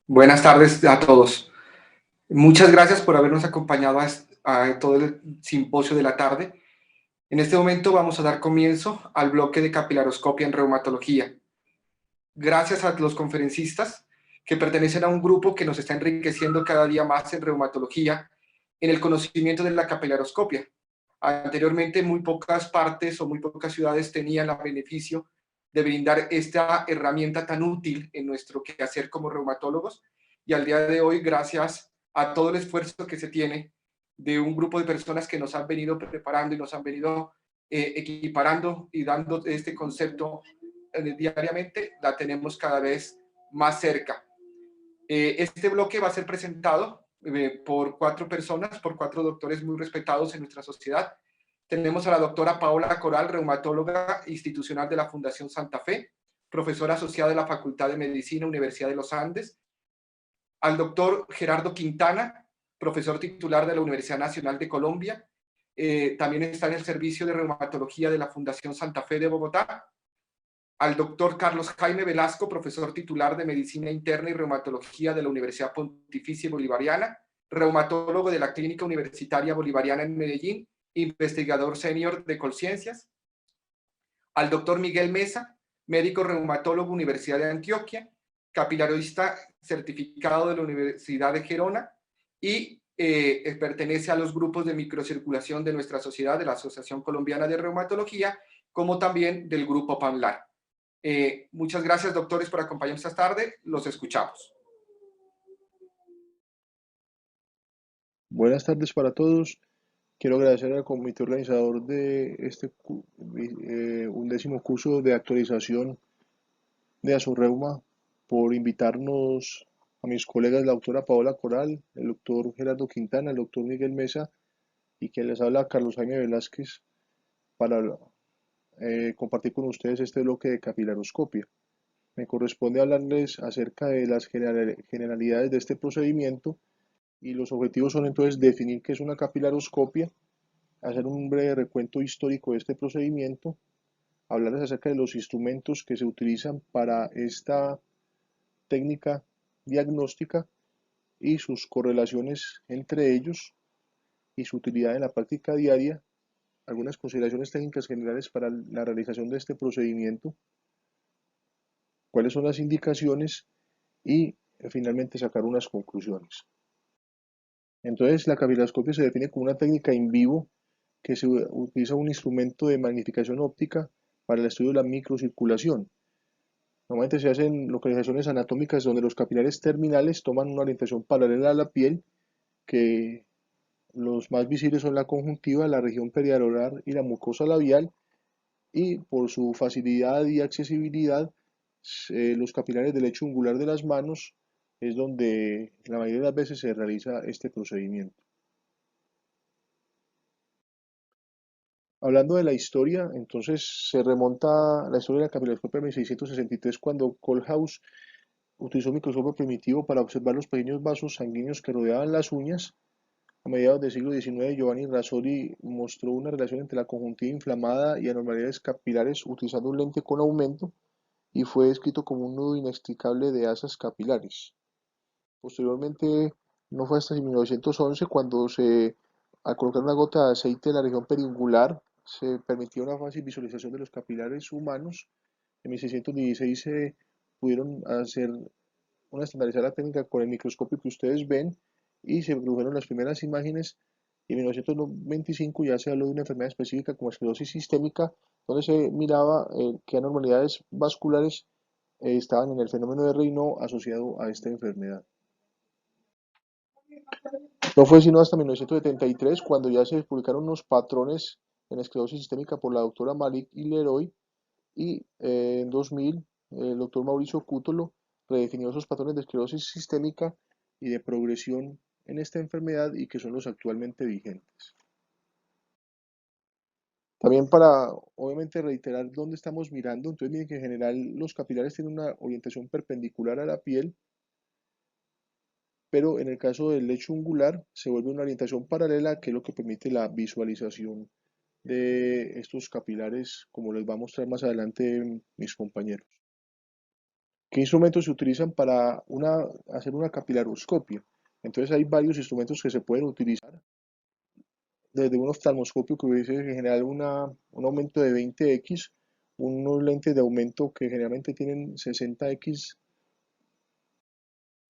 Buenas tardes a todos. Muchas gracias por habernos acompañado a todo el simposio de la tarde. En este momento vamos a dar comienzo al bloque de capilaroscopia en reumatología. Gracias a los conferencistas que pertenecen a un grupo que nos está enriqueciendo cada día más en reumatología, en el conocimiento de la capilaroscopia. Anteriormente, muy pocas partes o muy pocas ciudades tenían el beneficio de brindar esta herramienta tan útil en nuestro quehacer como reumatólogos, y al día de hoy, gracias a todo el esfuerzo que se tiene de un grupo de personas que nos han venido preparando y nos han venido equiparando y dando este concepto diariamente, la tenemos cada vez más cerca. Este bloque va a ser presentado por cuatro personas, por cuatro doctores muy respetados en nuestra sociedad. Tenemos a la doctora Paola Coral, reumatóloga institucional de la Fundación Santa Fe, profesora asociada de la Facultad de Medicina, Universidad de los Andes; al doctor Gerardo Quintana, profesor titular de la Universidad Nacional de Colombia, también está en el servicio de reumatología de la Fundación Santa Fe de Bogotá; al doctor Carlos Jaime Velasco, profesor titular de Medicina Interna y Reumatología de la Universidad Pontificia Bolivariana, reumatólogo de la Clínica Universitaria Bolivariana en Medellín, investigador senior de Colciencias; al doctor Miguel Mesa, médico reumatólogo Universidad de Antioquia, capilarista certificado de la Universidad de Gerona y pertenece a los grupos de microcirculación de nuestra sociedad, de la Asociación Colombiana de Reumatología, como también del grupo PAMLAR. Muchas gracias, doctores, por acompañarnos esta tarde. Los escuchamos. Buenas tardes para todos. Quiero agradecer al comité organizador de este undécimo curso de actualización de Asurreuma por invitarnos a mis colegas, la doctora Paola Coral, el doctor Gerardo Quintana, el doctor Miguel Mesa y quien les habla Carlos Jaime Velázquez para compartir con ustedes este bloque de capilaroscopia. Me corresponde hablarles acerca de las generalidades de este procedimiento y los objetivos son entonces definir qué es una capilaroscopia, hacer un breve recuento histórico de este procedimiento, hablarles acerca de los instrumentos que se utilizan para esta técnica diagnóstica y sus correlaciones entre ellos y su utilidad en la práctica diaria, algunas consideraciones técnicas generales para la realización de este procedimiento, cuáles son las indicaciones y finalmente sacar unas conclusiones. Entonces, la capilaroscopia se define como una técnica in vivo que se utiliza un instrumento de magnificación óptica para el estudio de la microcirculación. Normalmente se hacen localizaciones anatómicas donde los capilares terminales toman una orientación paralela a la piel, que los más visibles son la conjuntiva, la región perialveolar y la mucosa labial, y por su facilidad y accesibilidad, los capilares del lecho ungular de las manos es donde la mayoría de las veces se realiza este procedimiento. Hablando de la historia, entonces se remonta la historia de la capilaroscopia a 1663 cuando Kohlhaas utilizó un microscopio primitivo para observar los pequeños vasos sanguíneos que rodeaban las uñas. A mediados del siglo XIX, Giovanni Rasoli mostró una relación entre la conjuntiva inflamada y anormalidades capilares utilizando un lente con aumento y fue descrito como un nudo inextricable de asas capilares. Posteriormente, no fue hasta 1911 cuando al colocar una gota de aceite en la región periungular, se permitió una fácil visualización de los capilares humanos. En 1616 se pudieron hacer una estandarizar la técnica con el microscopio que ustedes ven y se produjeron las primeras imágenes. Y en 1925 ya se habló de una enfermedad específica como esclerosis sistémica, donde se miraba qué anormalidades vasculares estaban en el fenómeno de Raynaud asociado a esta enfermedad. No fue sino hasta 1973 cuando ya se publicaron unos patrones en esclerosis sistémica por la doctora Malik y Leroy, y en 2000 el doctor Mauricio Cútolo redefinió esos patrones de esclerosis sistémica y de progresión en esta enfermedad y que son los actualmente vigentes. También para, obviamente, reiterar dónde estamos mirando, entonces miren que en general los capilares tienen una orientación perpendicular a la piel, pero en el caso del lecho ungular se vuelve una orientación paralela, que es lo que permite la visualización de estos capilares, como les va a mostrar más adelante mis compañeros. ¿Qué instrumentos se utilizan para hacer una capilaroscopia? Entonces hay varios instrumentos que se pueden utilizar, desde un oftalmoscopio que hubiese en general un aumento de 20x, unos lentes de aumento que generalmente tienen 60x,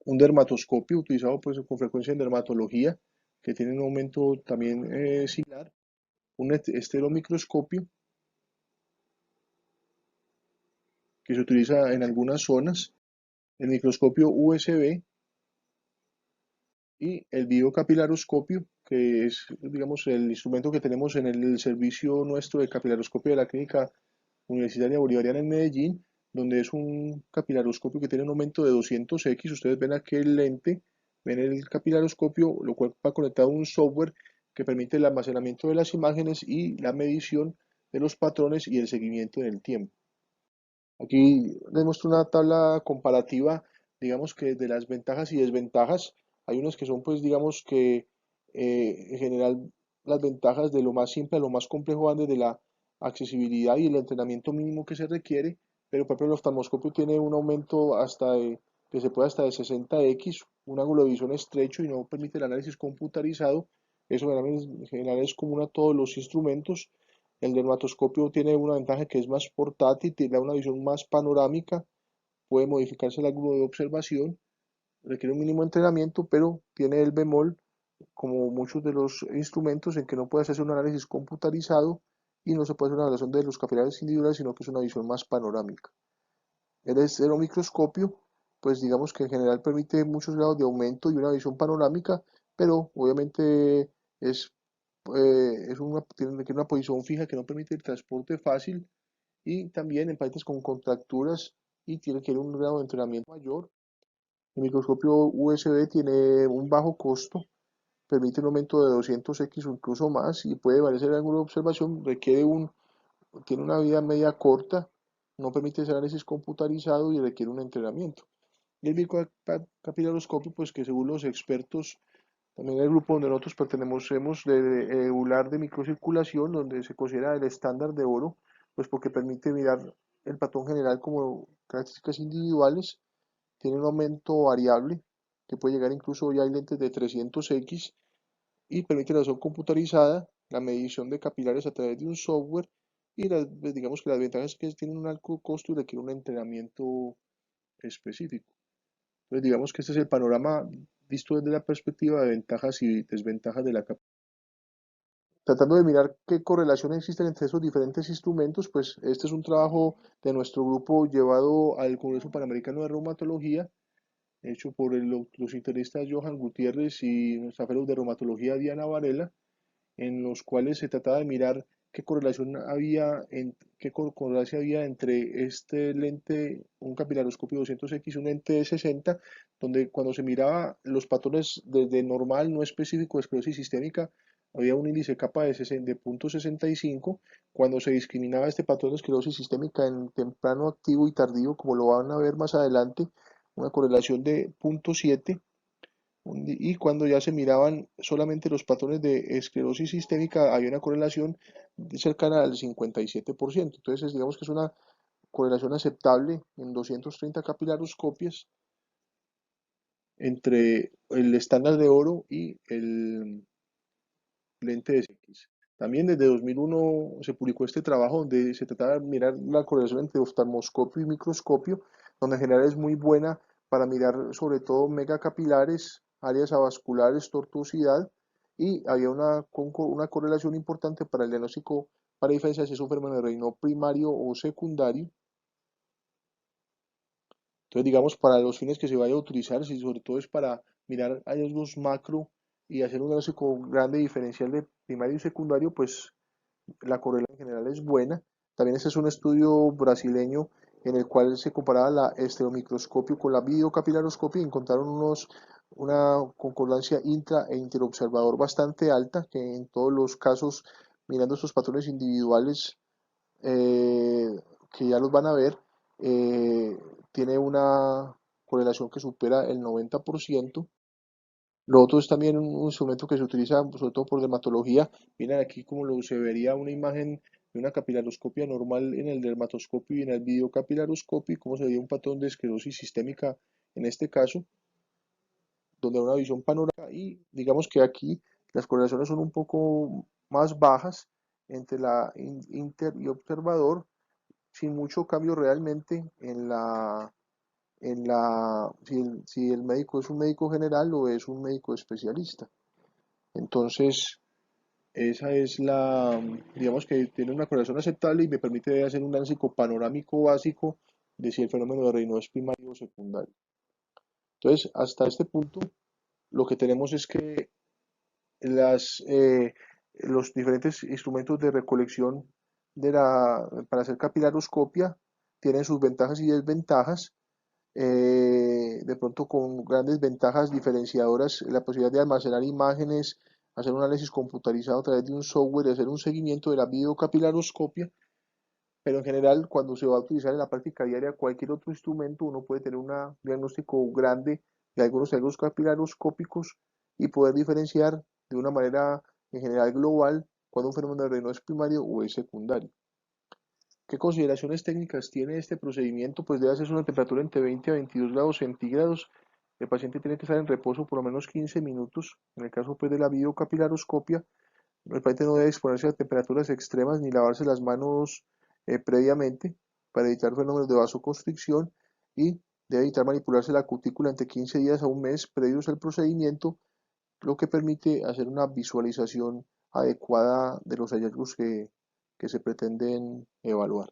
un dermatoscopio utilizado pues con frecuencia en dermatología, que tiene un aumento también similar, un esteromicroscopio que se utiliza en algunas zonas, el microscopio USB y el biocapilaroscopio, que es, digamos, el instrumento que tenemos en el servicio nuestro de capilaroscopio de la Clínica Universitaria Bolivariana en Medellín, donde es un capilaroscopio que tiene un aumento de 200x. Ustedes ven aquel lente, ven el capilaroscopio, lo cual va conectado a un software que permite el almacenamiento de las imágenes y la medición de los patrones y el seguimiento en el tiempo. Aquí les muestro una tabla comparativa, digamos que de las ventajas y desventajas. Hay unas que son, pues, digamos que en general las ventajas de lo más simple a lo más complejo van desde la accesibilidad y el entrenamiento mínimo que se requiere, pero por ejemplo el oftalmoscopio tiene un aumento que se puede hasta de 60x, un ángulo de visión estrecho y no permite el análisis computarizado. Eso en general es común a todos los instrumentos. El dermatoscopio tiene una ventaja que es más portátil, tiene una visión más panorámica, puede modificarse el ángulo de observación, requiere un mínimo entrenamiento, pero tiene el bemol, como muchos de los instrumentos, en que no puede hacerse un análisis computarizado y no se puede hacer una evaluación de los capilares individuales, sino que es una visión más panorámica. El estereomicroscopio, pues digamos que en general permite muchos grados de aumento y una visión panorámica, pero obviamente es, tiene una posición fija que no permite el transporte fácil y también en pacientes con contracturas y tiene que ir un grado de entrenamiento mayor. El microscopio USB tiene un bajo costo, permite un aumento de 200x o incluso más y puede variar el ángulo de observación, tiene una vida media corta, no permite ese análisis computarizado y requiere un entrenamiento. Y el bicapilaroscopio, pues que según los expertos, también el grupo donde nosotros pertenecemos de EULAR de microcirculación, donde se considera el estándar de oro, pues porque permite mirar el patrón general como características individuales, tiene un aumento variable que puede llegar incluso, ya hay lentes de 300x y permite la visión computarizada, la medición de capilares a través de un software y pues, digamos que las ventajas es que tienen un alto costo y requiere un entrenamiento específico. Entonces digamos que este es el panorama visto desde la perspectiva de ventajas y desventajas de la capilaridad. Tratando de mirar qué correlaciones existen entre esos diferentes instrumentos, pues este es un trabajo de nuestro grupo llevado al Congreso Panamericano de Reumatología, hecho por los internistas Johan Gutiérrez y nuestra fellow de reumatología Diana Varela, en los cuales se trataba de mirar qué concordancia había entre este lente, un capilaroscopio 200x y un lente de 60, donde cuando se miraba los patrones desde normal no específico de esclerosis sistémica, había un índice capa de 0.65. Cuando se discriminaba este patrón de esclerosis sistémica en temprano, activo y tardío, como lo van a ver más adelante, una correlación de 0.7, y cuando ya se miraban solamente los patrones de esclerosis sistémica, había una correlación cercana al 57%. Entonces, digamos que es una correlación aceptable en 230 capilaroscopias entre el estándar de oro y el lente de X. También desde 2001 se publicó este trabajo donde se trataba de mirar la correlación entre oftalmoscopio y microscopio, donde en general es muy buena para mirar sobre todo megacapilares, áreas avasculares, tortuosidad, y había una correlación importante para el diagnóstico para diferenciar si es un fenómeno de reino primario o secundario. Entonces, digamos, para los fines que se vaya a utilizar, si sobre todo es para mirar hallazgos macro y hacer un diagnóstico grande diferencial de primario y secundario, pues la correlación en general es buena. También este es un estudio brasileño en el cual se comparaba la estereomicroscopio con la videocapilaroscopia y encontraron una concordancia intra e interobservador bastante alta, que en todos los casos, mirando estos patrones individuales, eh, que ya los van a ver, eh, tiene una correlación que supera el 90%. Lo otro es también un instrumento que se utiliza sobre todo por dermatología. Miren aquí como se vería una imagen de una capilaroscopia normal en el dermatoscopio y en el videocapilaroscopio y cómo sería un patrón de esclerosis sistémica en este caso, donde hay una visión panorámica y digamos que aquí las correlaciones son un poco más bajas entre la inter y observador, sin mucho cambio realmente si el médico es un médico general o es un médico especialista. Entonces, esa es digamos que tiene una correlación aceptable y me permite hacer un análisis panorámico básico de si el fenómeno de Raynaud es primario o secundario. Entonces, hasta este punto, lo que tenemos es que las, eh, los diferentes instrumentos de recolección para hacer capilaroscopia tienen sus ventajas y desventajas. De pronto con grandes ventajas diferenciadoras, la posibilidad de almacenar imágenes, hacer un análisis computarizado a través de un software y hacer un seguimiento de la videocapilaroscopia, pero en general cuando se va a utilizar en la práctica diaria cualquier otro instrumento, uno puede tener un diagnóstico grande de algunos sesgos capilaroscópicos y poder diferenciar de una manera en general global cuando un fenómeno de Raynaud es primario o es secundario. ¿Qué consideraciones técnicas tiene este procedimiento? Pues debe hacerse una temperatura entre 20 a 22 grados centígrados. El paciente tiene que estar en reposo por lo menos 15 minutos. En el caso pues, de la videocapilaroscopia, el paciente no debe exponerse a temperaturas extremas ni lavarse las manos previamente para evitar fenómenos de vasoconstricción y debe evitar manipularse la cutícula entre 15 días a un mes previos al procedimiento, lo que permite hacer una visualización adecuada de los hallazgos que se pretenden evaluar.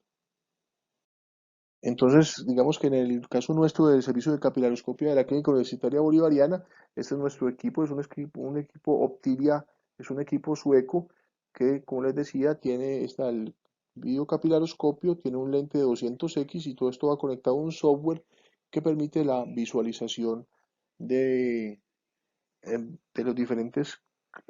Entonces, digamos que en el caso nuestro del servicio de capilaroscopia de la Clínica Universitaria Bolivariana, este es nuestro equipo, es un equipo Optilia, es un equipo sueco que, como les decía, está el videocapilaroscopio, tiene un lente de 200x y todo esto va conectado a un software que permite la visualización de, de los diferentes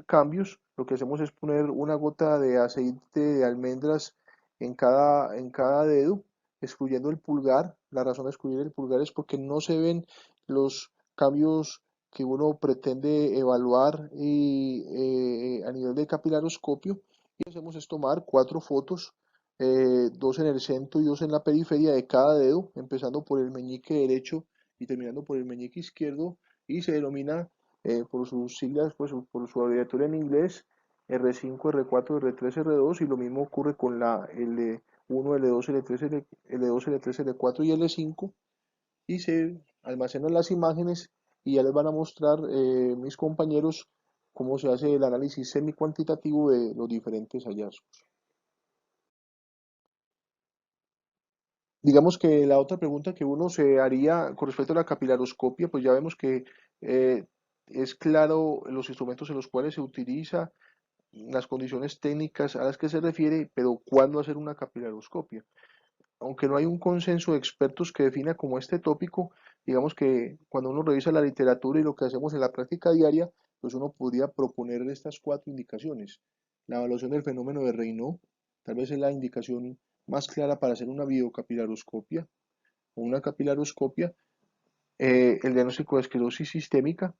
cambios. Lo que hacemos es poner una gota de aceite de almendras en cada dedo, excluyendo el pulgar. La razón de excluir el pulgar es porque no se ven los cambios que uno pretende evaluar a nivel de capilaroscopio. Y hacemos es tomar 4 fotos, dos en el centro y dos en la periferia de cada dedo, empezando por el meñique derecho y terminando por el meñique izquierdo, y se denomina por sus siglas, pues por su abreviatura en inglés, R5, R4, R3, R2, y lo mismo ocurre con la L1, L2, L3, L2, L3, L4 y L5, y se almacenan las imágenes y ya les van a mostrar mis compañeros cómo se hace el análisis semi-cuantitativo de los diferentes hallazgos. Digamos que la otra pregunta que uno se haría con respecto a la capilaroscopia, pues ya vemos que eh, es claro los instrumentos en los cuales se utiliza, las condiciones técnicas a las que se refiere, pero ¿cuándo hacer una capilaroscopia? Aunque no hay un consenso de expertos que defina como este tópico, digamos que cuando uno revisa la literatura y lo que hacemos en la práctica diaria, pues uno podría proponer estas 4 indicaciones. La evaluación del fenómeno de Raynaud, tal vez es la indicación más clara para hacer una videocapilaroscopia o una capilaroscopia, el diagnóstico de esclerosis sistémica,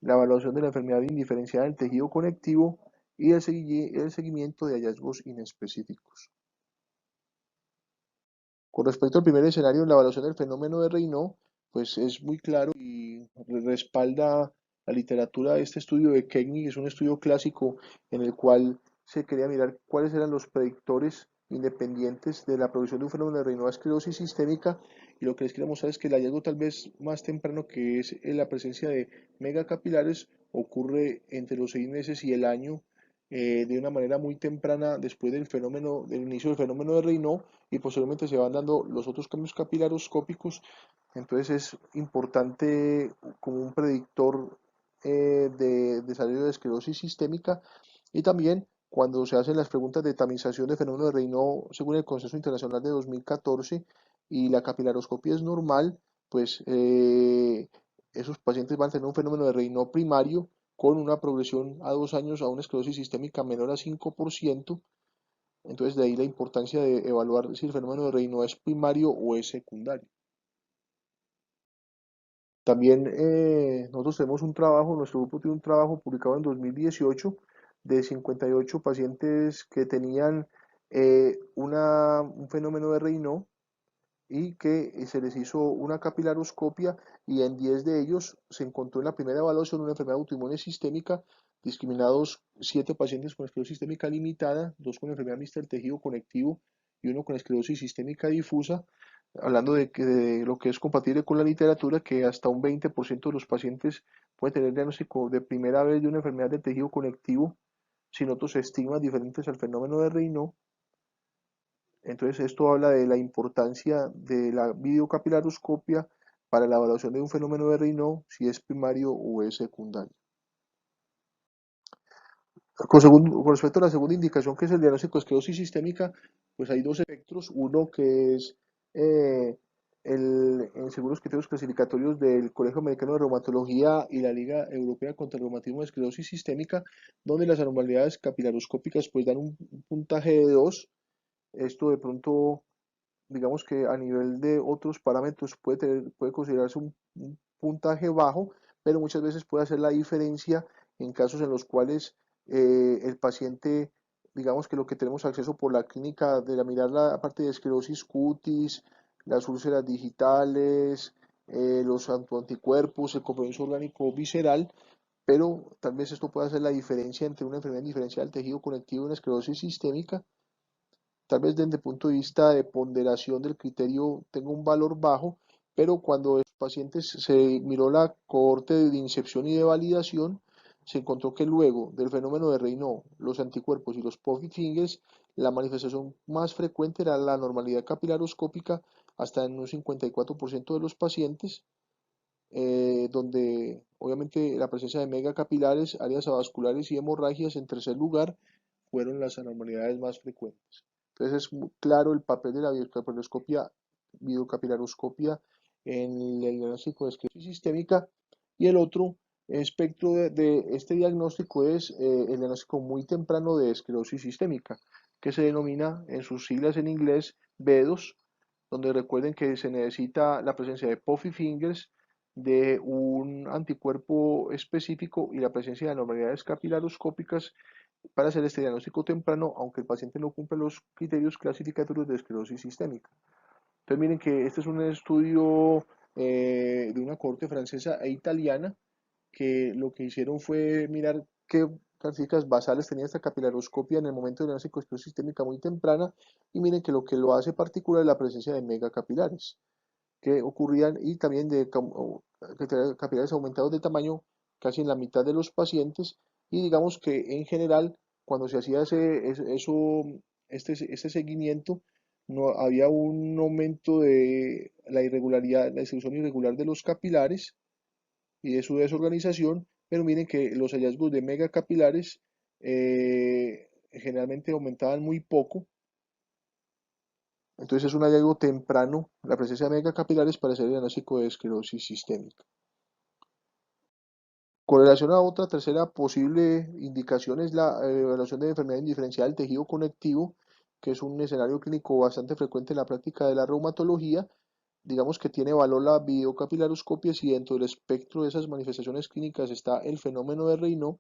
la evaluación de la enfermedad indiferenciada del tejido conectivo y el seguimiento de hallazgos inespecíficos. Con respecto al primer escenario, la evaluación del fenómeno de Raynaud, pues es muy claro y respalda la literatura de este estudio de Kegney, es un estudio clásico en el cual se quería mirar cuáles eran los predictores independientes de la producción de un fenómeno de Raynaud a esclerosis sistémica, y lo que les quería mostrar es que el hallazgo tal vez más temprano, que es la presencia de megacapilares, ocurre entre los 6 meses y el año, de una manera muy temprana después del inicio del fenómeno de Raynaud, y posteriormente se van dando los otros cambios capilaroscópicos. Entonces es importante como un predictor de desarrollo de esclerosis sistémica, y también cuando se hacen las preguntas de tamización de fenómeno de Raynaud según el Consenso Internacional de 2014 y la capilaroscopia es normal, pues esos pacientes van a tener un fenómeno de Raynaud primario con una progresión a 2 años a una esclerosis sistémica menor a 5%. Entonces, de ahí la importancia de evaluar si el fenómeno de Raynaud es primario o es secundario. También nosotros tenemos un trabajo, nuestro grupo tiene un trabajo publicado en 2018 de 58 pacientes que tenían un fenómeno de Raynaud y que se les hizo una capilaroscopia y en 10 de ellos se encontró en la primera evaluación una enfermedad autoinmune sistémica, discriminados 7 pacientes con esclerosis sistémica limitada, 2 con enfermedad mixta del tejido conectivo y uno con esclerosis sistémica difusa, hablando de lo que es compatible con la literatura, que hasta un 20% de los pacientes pueden tener diagnóstico de primera vez de una enfermedad del tejido conectivo sin otros estigmas diferentes al fenómeno de Raynaud. Entonces, esto habla de la importancia de la videocapilaroscopia para la evaluación de un fenómeno de Raynaud, si es primario o es secundario. Con respecto a la segunda indicación, que es el diagnóstico de esclerosis sistémica, pues hay dos espectros. Uno que es eh, según los criterios clasificatorios del Colegio Americano de Reumatología y la Liga Europea contra el Reumatismo de Esclerosis Sistémica, donde las anormalidades capilaroscópicas pues dan un puntaje de 2. Esto de pronto, digamos que a nivel de otros parámetros puede considerarse un puntaje bajo, pero muchas veces puede hacer la diferencia en casos en los cuales el paciente, digamos que lo que tenemos acceso por la clínica de la mirar la parte de esclerosis cutis, las úlceras digitales, los anticuerpos, el compromiso orgánico visceral, pero tal vez esto pueda hacer la diferencia entre una enfermedad diferencial del tejido conectivo y una esclerosis sistémica. Tal vez desde el punto de vista de ponderación del criterio tenga un valor bajo, pero cuando los pacientes se miró la cohorte de incepción y de validación, se encontró que luego del fenómeno de Raynaud, los anticuerpos y los puffy fingers, la manifestación más frecuente era la anormalidad capilaroscópica hasta en un 54% de los pacientes, donde obviamente la presencia de megacapilares, áreas avasculares y hemorragias en tercer lugar fueron las anormalidades más frecuentes. Entonces es muy claro el papel de la videocapilaroscopia en el diagnóstico de esclerosis sistémica. Y el otro espectro de este diagnóstico es el diagnóstico muy temprano de esclerosis sistémica, que se denomina en sus siglas en inglés B2, donde recuerden que se necesita la presencia de puffy fingers, de un anticuerpo específico y la presencia de anormalidades capilaroscópicas para hacer este diagnóstico temprano, aunque el paciente no cumple los criterios clasificatorios de esclerosis sistémica. Entonces miren que este es un estudio de una corte francesa e italiana, que lo que hicieron fue mirar qué características basales tenía esta capilaroscopia en el momento de diagnóstico de esclerosis sistémica muy temprana, y miren que lo hace particular es la presencia de megacapilares que ocurrían, y también de capilares aumentados de tamaño casi en la mitad de los pacientes. Y digamos que en general cuando se hacía este seguimiento, no había un aumento de la irregularidad, la distribución irregular de los capilares y de su desorganización, pero miren que los hallazgos de megacapilares generalmente aumentaban muy poco. Entonces es un hallazgo temprano la presencia de megacapilares para hacer el diagnóstico de esclerosis sistémica. Con relación a otra tercera posible indicación es la evaluación de enfermedad indiferencial del tejido conectivo, que es un escenario clínico bastante frecuente en la práctica de la reumatología. Digamos que tiene valor la videocapilaroscopia si dentro del espectro de esas manifestaciones clínicas está el fenómeno de Raynaud.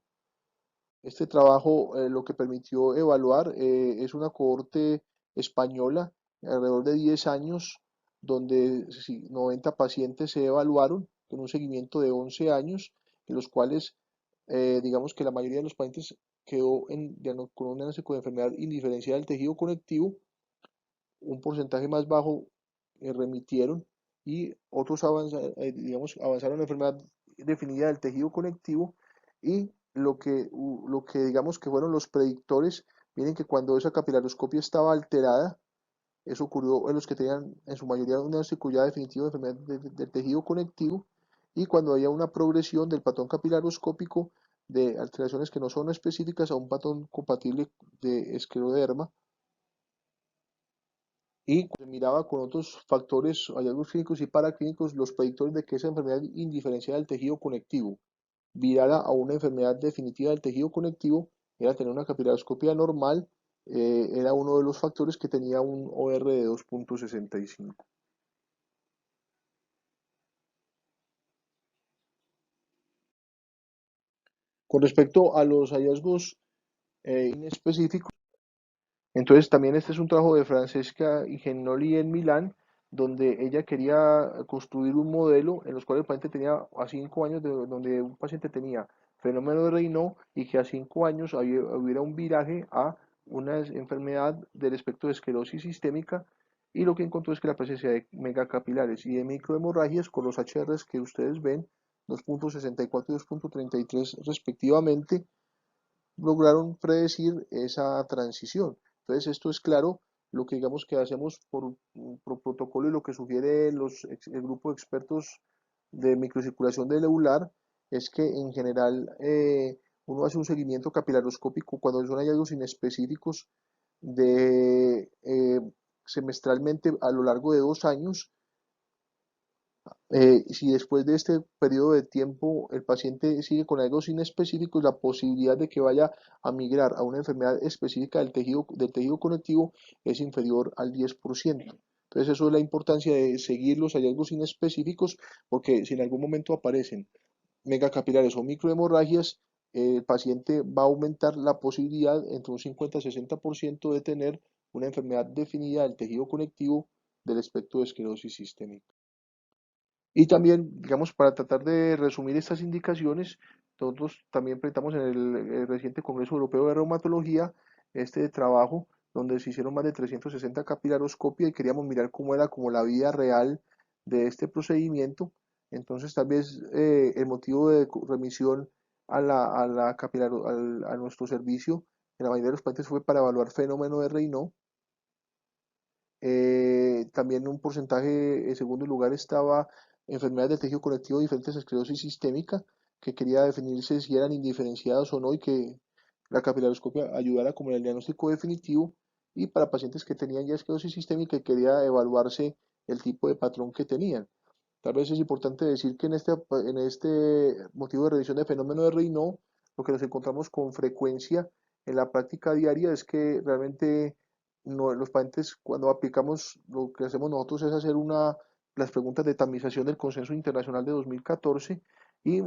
Este trabajo lo que permitió evaluar es una cohorte española, alrededor de 10 años, donde 90 pacientes se evaluaron con un seguimiento de 11 años, en los cuales digamos que la mayoría de los pacientes quedó con un diagnóstico de enfermedad indiferenciada del tejido conectivo, un porcentaje más bajo remitieron, y otros avanzaron en enfermedad definida del tejido conectivo. Y lo que digamos que fueron los predictores, miren que cuando esa capilaroscopia estaba alterada, eso ocurrió en los que tenían en su mayoría un diagnóstico ya definitivo de enfermedad del tejido conectivo, y cuando había una progresión del patrón capilaroscópico de alteraciones que no son específicas a un patrón compatible de escleroderma, y se miraba con otros factores, hallazgos clínicos y paraclínicos, los predictores de que esa enfermedad indiferenciada del tejido conectivo virara a una enfermedad definitiva del tejido conectivo, era tener una capilaroscopia normal, era uno de los factores que tenía un OR de 2.65. Con respecto a los hallazgos inespecíficos, Entonces también este es un trabajo de Francesca Igiennoli en Milán, donde ella quería construir un modelo en los cuales el paciente tenía a 5 años, donde un paciente tenía fenómeno de Raynaud y que a 5 años hubiera un viraje a una enfermedad del espectro de esclerosis sistémica, y lo que encontró es que la presencia de megacapilares y de microhemorragias con los HRs que ustedes ven, 2.64 y 2.33 respectivamente, lograron predecir esa transición. Entonces, esto es claro, lo que digamos que hacemos por protocolo y lo que sugiere el grupo de expertos de microcirculación del eular es que en general uno hace un seguimiento capilaroscópico cuando son hallazgos inespecíficos de semestralmente a lo largo de 2 años. Si después de este periodo de tiempo el paciente sigue con algo inespecíficos, la posibilidad de que vaya a migrar a una enfermedad específica del tejido conectivo es inferior al 10%. Entonces, eso es la importancia de seguir los hallazgos inespecíficos, porque si en algún momento aparecen megacapilares o microhemorragias, el paciente va a aumentar la posibilidad entre un 50 y 60% de tener una enfermedad definida del tejido conectivo del espectro de esclerosis sistémica. Y también, digamos, para tratar de resumir estas indicaciones, nosotros también presentamos en el reciente Congreso Europeo de Reumatología este trabajo donde se hicieron más de 360 capilaroscopias y queríamos mirar cómo era como la vida real de este procedimiento. Entonces, tal vez el motivo de remisión a nuestro servicio en la mayoría de los pacientes fue para evaluar fenómeno de Raynaud. También un porcentaje, en segundo lugar, estaba enfermedades del tejido conectivo diferentes a esclerosis sistémica, que quería definirse si eran indiferenciadas o no y que la capilaroscopia ayudara como en el diagnóstico definitivo. Y para pacientes que tenían ya esclerosis sistémica, quería evaluarse el tipo de patrón que tenían. Tal vez es importante decir que en este motivo de revisión de fenómeno de Raynaud, lo que nos encontramos con frecuencia en la práctica diaria es que realmente los pacientes, cuando aplicamos, lo que hacemos nosotros es hacer las preguntas de tamización del Consenso Internacional de 2014, y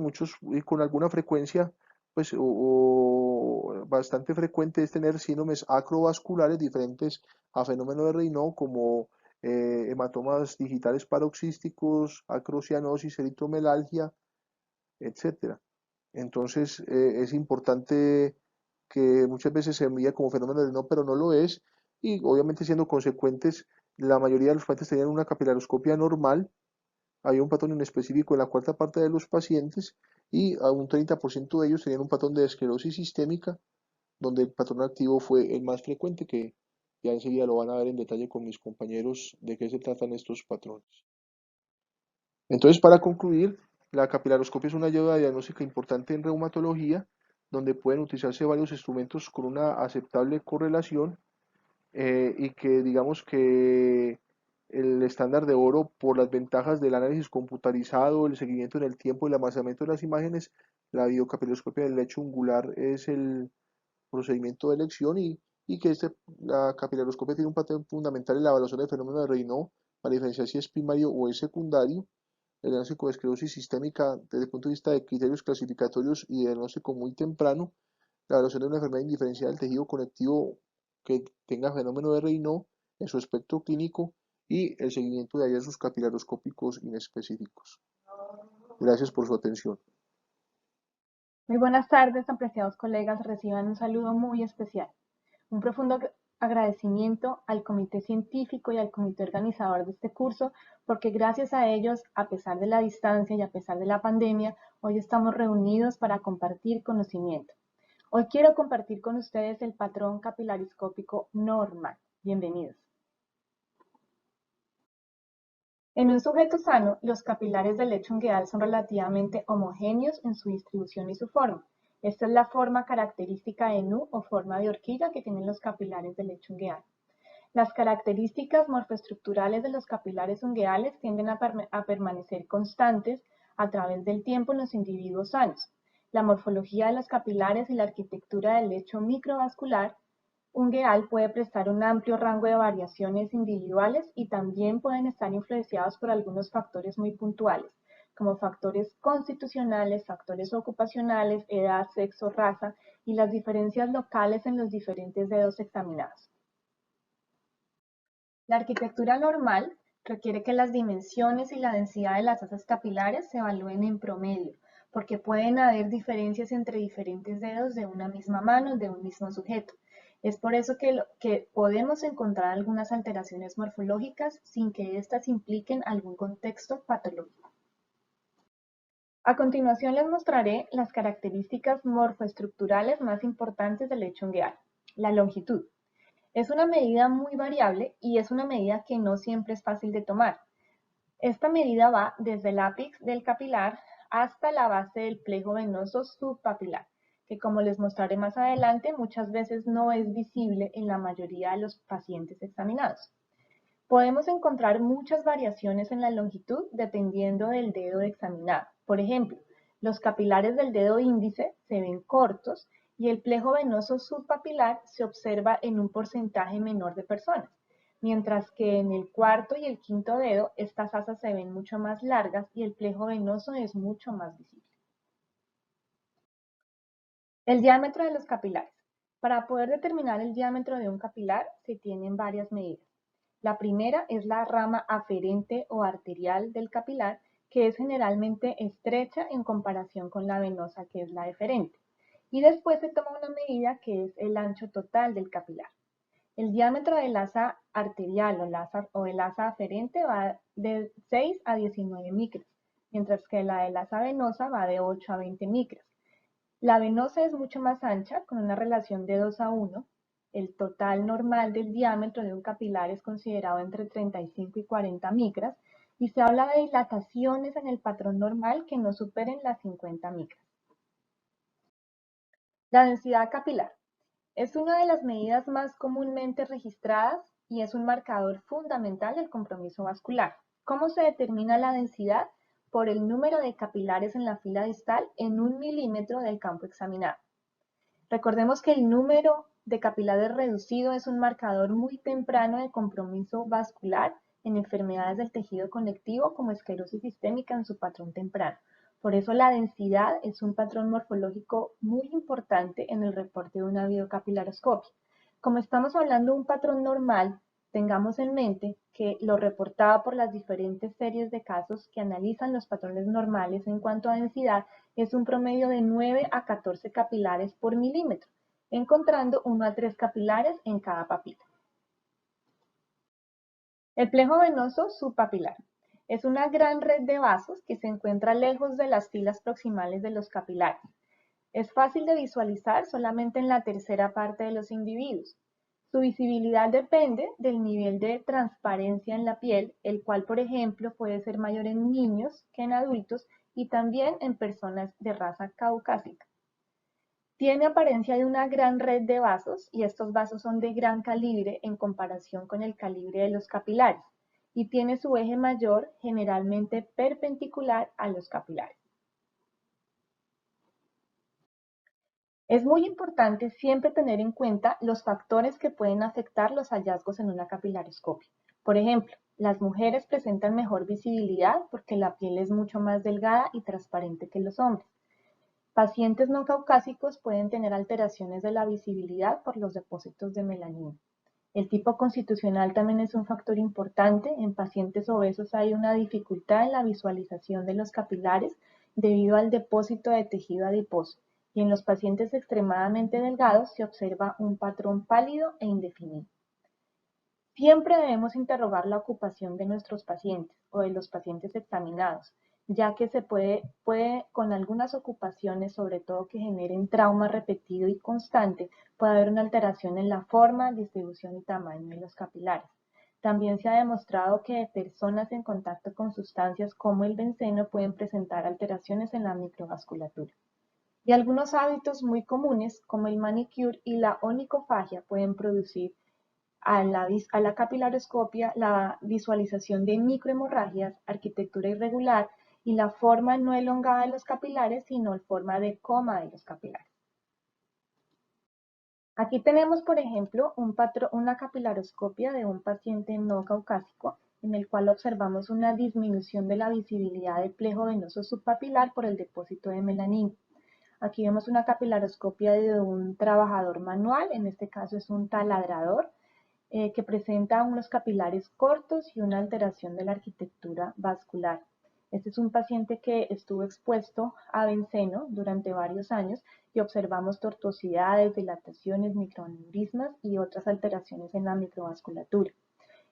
con alguna frecuencia, pues, o bastante frecuente, es tener síndromes acrovasculares diferentes a fenómeno de Raynaud, como hematomas digitales paroxísticos, acrocianosis, eritromelalgia, etcétera. Entonces, es importante que muchas veces se envía como fenómeno de no, pero no lo es, y obviamente siendo consecuentes, la mayoría de los pacientes tenían una capilaroscopia normal, había un patrón inespecífico en la cuarta parte de los pacientes, y a un 30% de ellos tenían un patrón de esclerosis sistémica, donde el patrón activo fue el más frecuente, que ya enseguida lo van a ver en detalle con mis compañeros de qué se tratan estos patrones. Entonces, para concluir, la capilaroscopia es una ayuda diagnóstica importante en reumatología, donde pueden utilizarse varios instrumentos con una aceptable correlación, y que digamos que el estándar de oro por las ventajas del análisis computarizado, el seguimiento en el tiempo y el almacenamiento de las imágenes, la videocapilaroscopia del lecho ungular es el procedimiento de elección, y que la capilaroscopia tiene un papel fundamental en la evaluación del fenómeno de Raynaud para diferenciar si es primario o es secundario. El diagnóstico de esclerosis sistémica desde el punto de vista de criterios clasificatorios y de diagnóstico muy temprano, la evaluación de una enfermedad indiferenciada del tejido conectivo que tenga fenómeno de Raynaud en su espectro clínico, y el seguimiento de hallazgos capilaroscópicos inespecíficos. Gracias por su atención. Muy buenas tardes, apreciados colegas. Reciban un saludo muy especial. Un profundo agradecimiento al comité científico y al comité organizador de este curso, porque gracias a ellos, a pesar de la distancia y a pesar de la pandemia, hoy estamos reunidos para compartir conocimiento. Hoy quiero compartir con ustedes el patrón capilariscópico normal. Bienvenidos. En un sujeto sano, los capilares del lecho ungueal son relativamente homogéneos en su distribución y su forma. Esta es la forma característica de nu o forma de horquilla que tienen los capilares del lecho ungueal. Las características morfoestructurales de los capilares ungueales tienden a permanecer constantes a través del tiempo en los individuos sanos. La morfología de los capilares y la arquitectura del lecho microvascular ungueal puede prestar un amplio rango de variaciones individuales y también pueden estar influenciados por algunos factores muy puntuales, como factores constitucionales, factores ocupacionales, edad, sexo, raza y las diferencias locales en los diferentes dedos examinados. La arquitectura normal requiere que las dimensiones y la densidad de las asas capilares se evalúen en promedio, porque pueden haber diferencias entre diferentes dedos de una misma mano de un mismo sujeto. Es por eso que podemos encontrar algunas alteraciones morfológicas sin que éstas impliquen algún contexto patológico. A continuación les mostraré las características morfoestructurales más importantes del lecho ungueal. La longitud. Es una medida muy variable y es una medida que no siempre es fácil de tomar. Esta medida va desde el ápice del capilar hasta la base del plejo venoso subpapilar, que como les mostraré más adelante, muchas veces no es visible en la mayoría de los pacientes examinados. Podemos encontrar muchas variaciones en la longitud dependiendo del dedo examinado. Por ejemplo, los capilares del dedo índice se ven cortos y el plejo venoso subpapilar se observa en un porcentaje menor de personas, mientras que en el cuarto y el quinto dedo estas asas se ven mucho más largas y el plejo venoso es mucho más visible. El diámetro de los capilares. Para poder determinar el diámetro de un capilar se tienen varias medidas. La primera es la rama aferente o arterial del capilar, que es generalmente estrecha en comparación con la venosa, que es la eferente. Y después se toma una medida que es el ancho total del capilar. El diámetro del asa arterial o el asa aferente va de 6 a 19 micras, mientras que la del asa venosa va de 8 a 20 micras. La venosa es mucho más ancha, con una relación de 2 a 1. El total normal del diámetro de un capilar es considerado entre 35 y 40 micras y se habla de dilataciones en el patrón normal que no superen las 50 micras. La densidad capilar es una de las medidas más comúnmente registradas y es un marcador fundamental del compromiso vascular. ¿Cómo se determina la densidad? Por el número de capilares en la fila distal en 1 milímetro del campo examinado. Recordemos que el número de capilares reducido es un marcador muy temprano de compromiso vascular en enfermedades del tejido conectivo como esclerosis sistémica en su patrón temprano. Por eso la densidad es un patrón morfológico muy importante en el reporte de una biocapilaroscopia. Como estamos hablando de un patrón normal, tengamos en mente que lo reportado por las diferentes series de casos que analizan los patrones normales en cuanto a densidad es un promedio de 9 a 14 capilares por milímetro, encontrando 1 a 3 capilares en cada papila. El plejo venoso subpapilar es una gran red de vasos que se encuentra lejos de las filas proximales de los capilares. Es fácil de visualizar solamente en la tercera parte de los individuos. Su visibilidad depende del nivel de transparencia en la piel, el cual, por ejemplo, puede ser mayor en niños que en adultos y también en personas de raza caucásica. Tiene apariencia de una gran red de vasos y estos vasos son de gran calibre en comparación con el calibre de los capilares y tiene su eje mayor generalmente perpendicular a los capilares. Es muy importante siempre tener en cuenta los factores que pueden afectar los hallazgos en una capilaroscopia. Por ejemplo, las mujeres presentan mejor visibilidad porque la piel es mucho más delgada y transparente que los hombres. Pacientes no caucásicos pueden tener alteraciones de la visibilidad por los depósitos de melanina. El tipo constitucional también es un factor importante. En pacientes obesos hay una dificultad en la visualización de los capilares debido al depósito de tejido adiposo. Y en los pacientes extremadamente delgados se observa un patrón pálido e indefinido. Siempre debemos interrogar la ocupación de nuestros pacientes o de los pacientes examinados, ya que se puede con algunas ocupaciones, sobre todo que generen trauma repetido y constante, puede haber una alteración en la forma, distribución y tamaño de los capilares. También se ha demostrado que personas en contacto con sustancias como el benceno pueden presentar alteraciones en la microvasculatura. Y algunos hábitos muy comunes, como el manicure y la onicofagia, pueden producir a la capilaroscopia la visualización de microhemorragias, arquitectura irregular y la forma no elongada de los capilares, sino en forma de coma de los capilares. Aquí tenemos, por ejemplo, una capilaroscopia de un paciente no caucásico, en el cual observamos una disminución de la visibilidad del plejo venoso subpapilar por el depósito de melanina. Aquí vemos una capilaroscopia de un trabajador manual, en este caso es un taladrador, que presenta unos capilares cortos y una alteración de la arquitectura vascular. Este es un paciente que estuvo expuesto a benceno durante varios años y observamos tortuosidades, dilataciones, microaneurismas y otras alteraciones en la microvasculatura.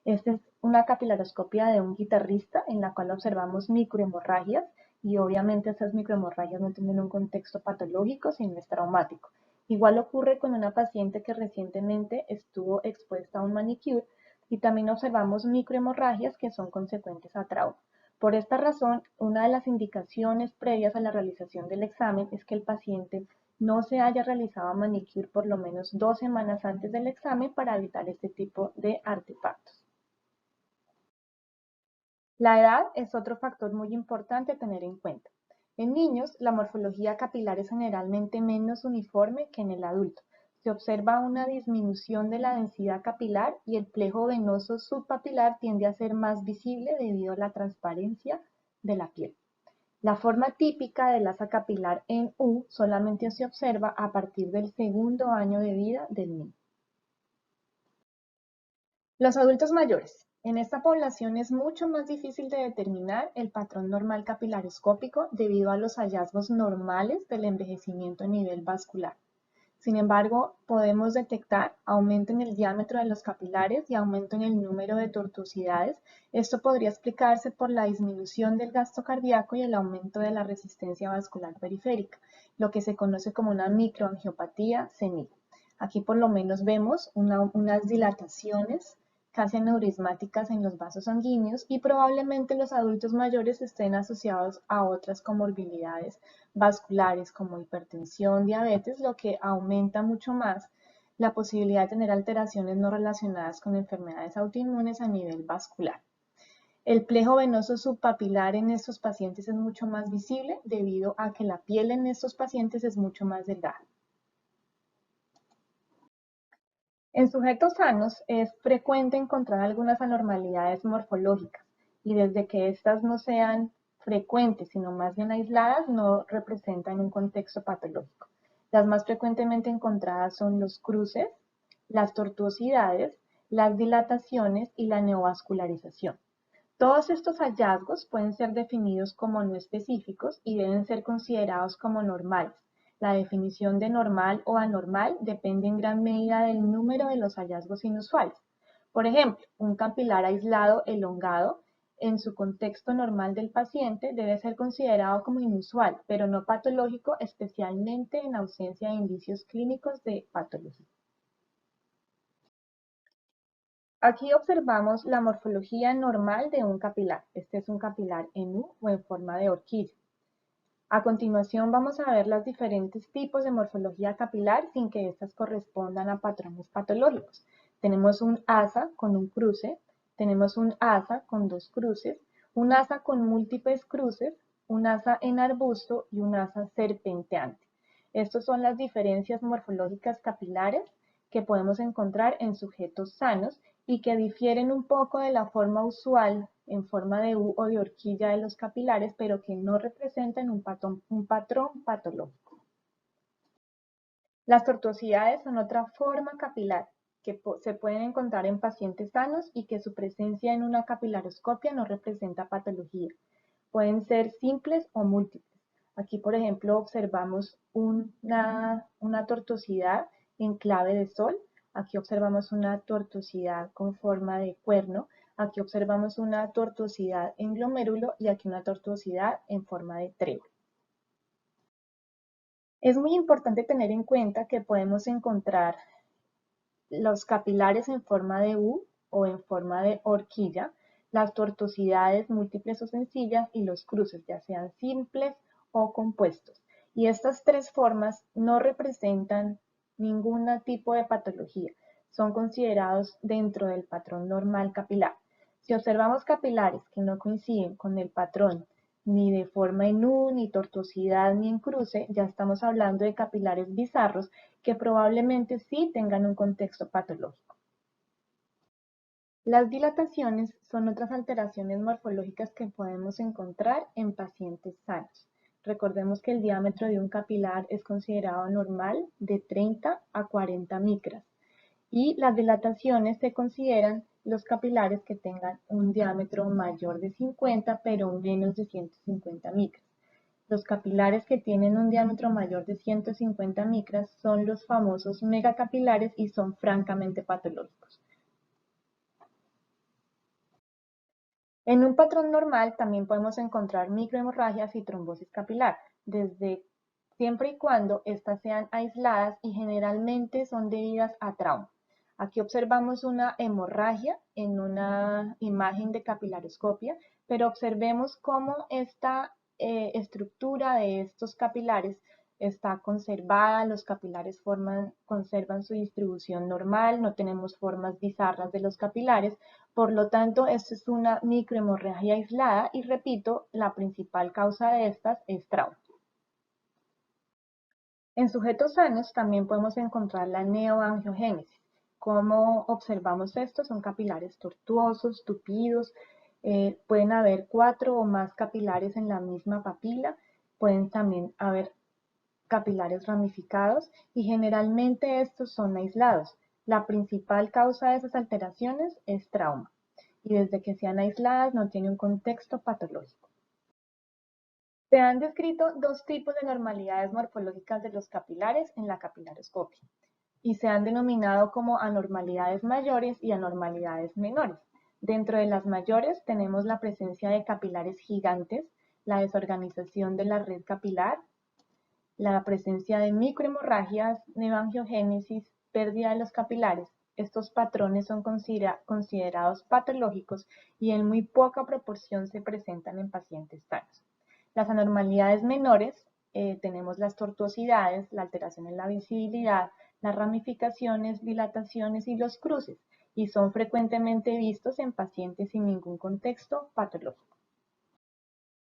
Esta es una capilaroscopia de un guitarrista en la cual observamos microhemorragias y obviamente esas microhemorragias no tienen un contexto patológico, sino es traumático. Igual ocurre con una paciente que recientemente estuvo expuesta a un manicure y también observamos microhemorragias que son consecuentes a trauma. Por esta razón, una de las indicaciones previas a la realización del examen es que el paciente no se haya realizado manicure por lo menos 2 semanas antes del examen para evitar este tipo de artefactos. La edad es otro factor muy importante a tener en cuenta. En niños, la morfología capilar es generalmente menos uniforme que en el adulto. Se observa una disminución de la densidad capilar y el plejo venoso subpapilar tiende a ser más visible debido a la transparencia de la piel. La forma típica del asa capilar en U solamente se observa a partir del segundo año de vida del niño. Los adultos mayores. En esta población es mucho más difícil de determinar el patrón normal capilaroscópico debido a los hallazgos normales del envejecimiento a nivel vascular. Sin embargo, podemos detectar aumento en el diámetro de los capilares y aumento en el número de tortuosidades. Esto podría explicarse por la disminución del gasto cardíaco y el aumento de la resistencia vascular periférica, lo que se conoce como una microangiopatía senil. Aquí por lo menos vemos unas dilataciones casi aneurismáticas en los vasos sanguíneos y probablemente los adultos mayores estén asociados a otras comorbilidades vasculares como hipertensión, diabetes, lo que aumenta mucho más la posibilidad de tener alteraciones no relacionadas con enfermedades autoinmunes a nivel vascular. El plejo venoso subpapilar en estos pacientes es mucho más visible debido a que la piel en estos pacientes es mucho más delgada. En sujetos sanos es frecuente encontrar algunas anormalidades morfológicas y desde que estas no sean frecuentes, sino más bien aisladas, no representan un contexto patológico. Las más frecuentemente encontradas son los cruces, las tortuosidades, las dilataciones y la neovascularización. Todos estos hallazgos pueden ser definidos como no específicos y deben ser considerados como normales. La definición de normal o anormal depende en gran medida del número de los hallazgos inusuales. Por ejemplo, un capilar aislado elongado en su contexto normal del paciente debe ser considerado como inusual, pero no patológico, especialmente en ausencia de indicios clínicos de patología. Aquí observamos la morfología normal de un capilar. Este es un capilar en U o en forma de horquilla. A continuación vamos a ver los diferentes tipos de morfología capilar sin que éstas correspondan a patrones patológicos. Tenemos un asa con un cruce, tenemos un asa con 2 cruces, un asa con múltiples cruces, un asa en arbusto y un asa serpenteante. Estas son las diferencias morfológicas capilares que podemos encontrar en sujetos sanos y que difieren un poco de la forma usual en forma de U o de horquilla de los capilares, pero que no representan un patrón patológico. Las tortuosidades son otra forma capilar que se pueden encontrar en pacientes sanos y que su presencia en una capilaroscopia no representa patología. Pueden ser simples o múltiples. Aquí, por ejemplo, observamos una tortuosidad en clave de sol. Aquí observamos una tortuosidad con forma de cuerno. Aquí observamos una tortuosidad en glomérulo y aquí una tortuosidad en forma de trébol. Es muy importante tener en cuenta que podemos encontrar los capilares en forma de U o en forma de horquilla, las tortuosidades múltiples o sencillas y los cruces, ya sean simples o compuestos. Y estas 3 formas no representan ningún tipo de patología, son considerados dentro del patrón normal capilar. Si observamos capilares que no coinciden con el patrón ni de forma en U, ni tortuosidad, ni en cruce, ya estamos hablando de capilares bizarros que probablemente sí tengan un contexto patológico. Las dilataciones son otras alteraciones morfológicas que podemos encontrar en pacientes sanos. Recordemos que el diámetro de un capilar es considerado normal de 30 a 40 micras Y las dilataciones se consideran los capilares que tengan un diámetro mayor de 50 pero menos de 150 micras. Los capilares que tienen un diámetro mayor de 150 micras son los famosos megacapilares y son francamente patológicos. En un patrón normal también podemos encontrar microhemorragias y trombosis capilar, siempre y cuando éstas sean aisladas y generalmente son debidas a trauma. Aquí observamos una hemorragia en una imagen de capilaroscopia, pero observemos cómo esta estructura de estos capilares está conservada, los capilares conservan su distribución normal, no tenemos formas bizarras de los capilares, por lo tanto, esto es una microhemorragia aislada y repito, la principal causa de estas es trauma. En sujetos sanos también podemos encontrar la neoangiogénesis. ¿Cómo observamos esto? Son capilares tortuosos, tupidos, pueden haber 4 o más capilares en la misma papila, pueden también haber capilares ramificados y generalmente estos son aislados. La principal causa de esas alteraciones es trauma y desde que sean aisladas no tiene un contexto patológico. Se han descrito dos tipos de normalidades morfológicas de los capilares en la capilaroscopia y se han denominado como anormalidades mayores y anormalidades menores. Dentro de las mayores tenemos la presencia de capilares gigantes, la desorganización de la red capilar, la presencia de microhemorragias, neoangiogénesis, pérdida de los capilares. Estos patrones son considerados patológicos y en muy poca proporción se presentan en pacientes sanos. Las anormalidades menores, tenemos las tortuosidades, la alteración en la visibilidad, las ramificaciones, dilataciones y los cruces, y son frecuentemente vistos en pacientes sin ningún contexto patológico.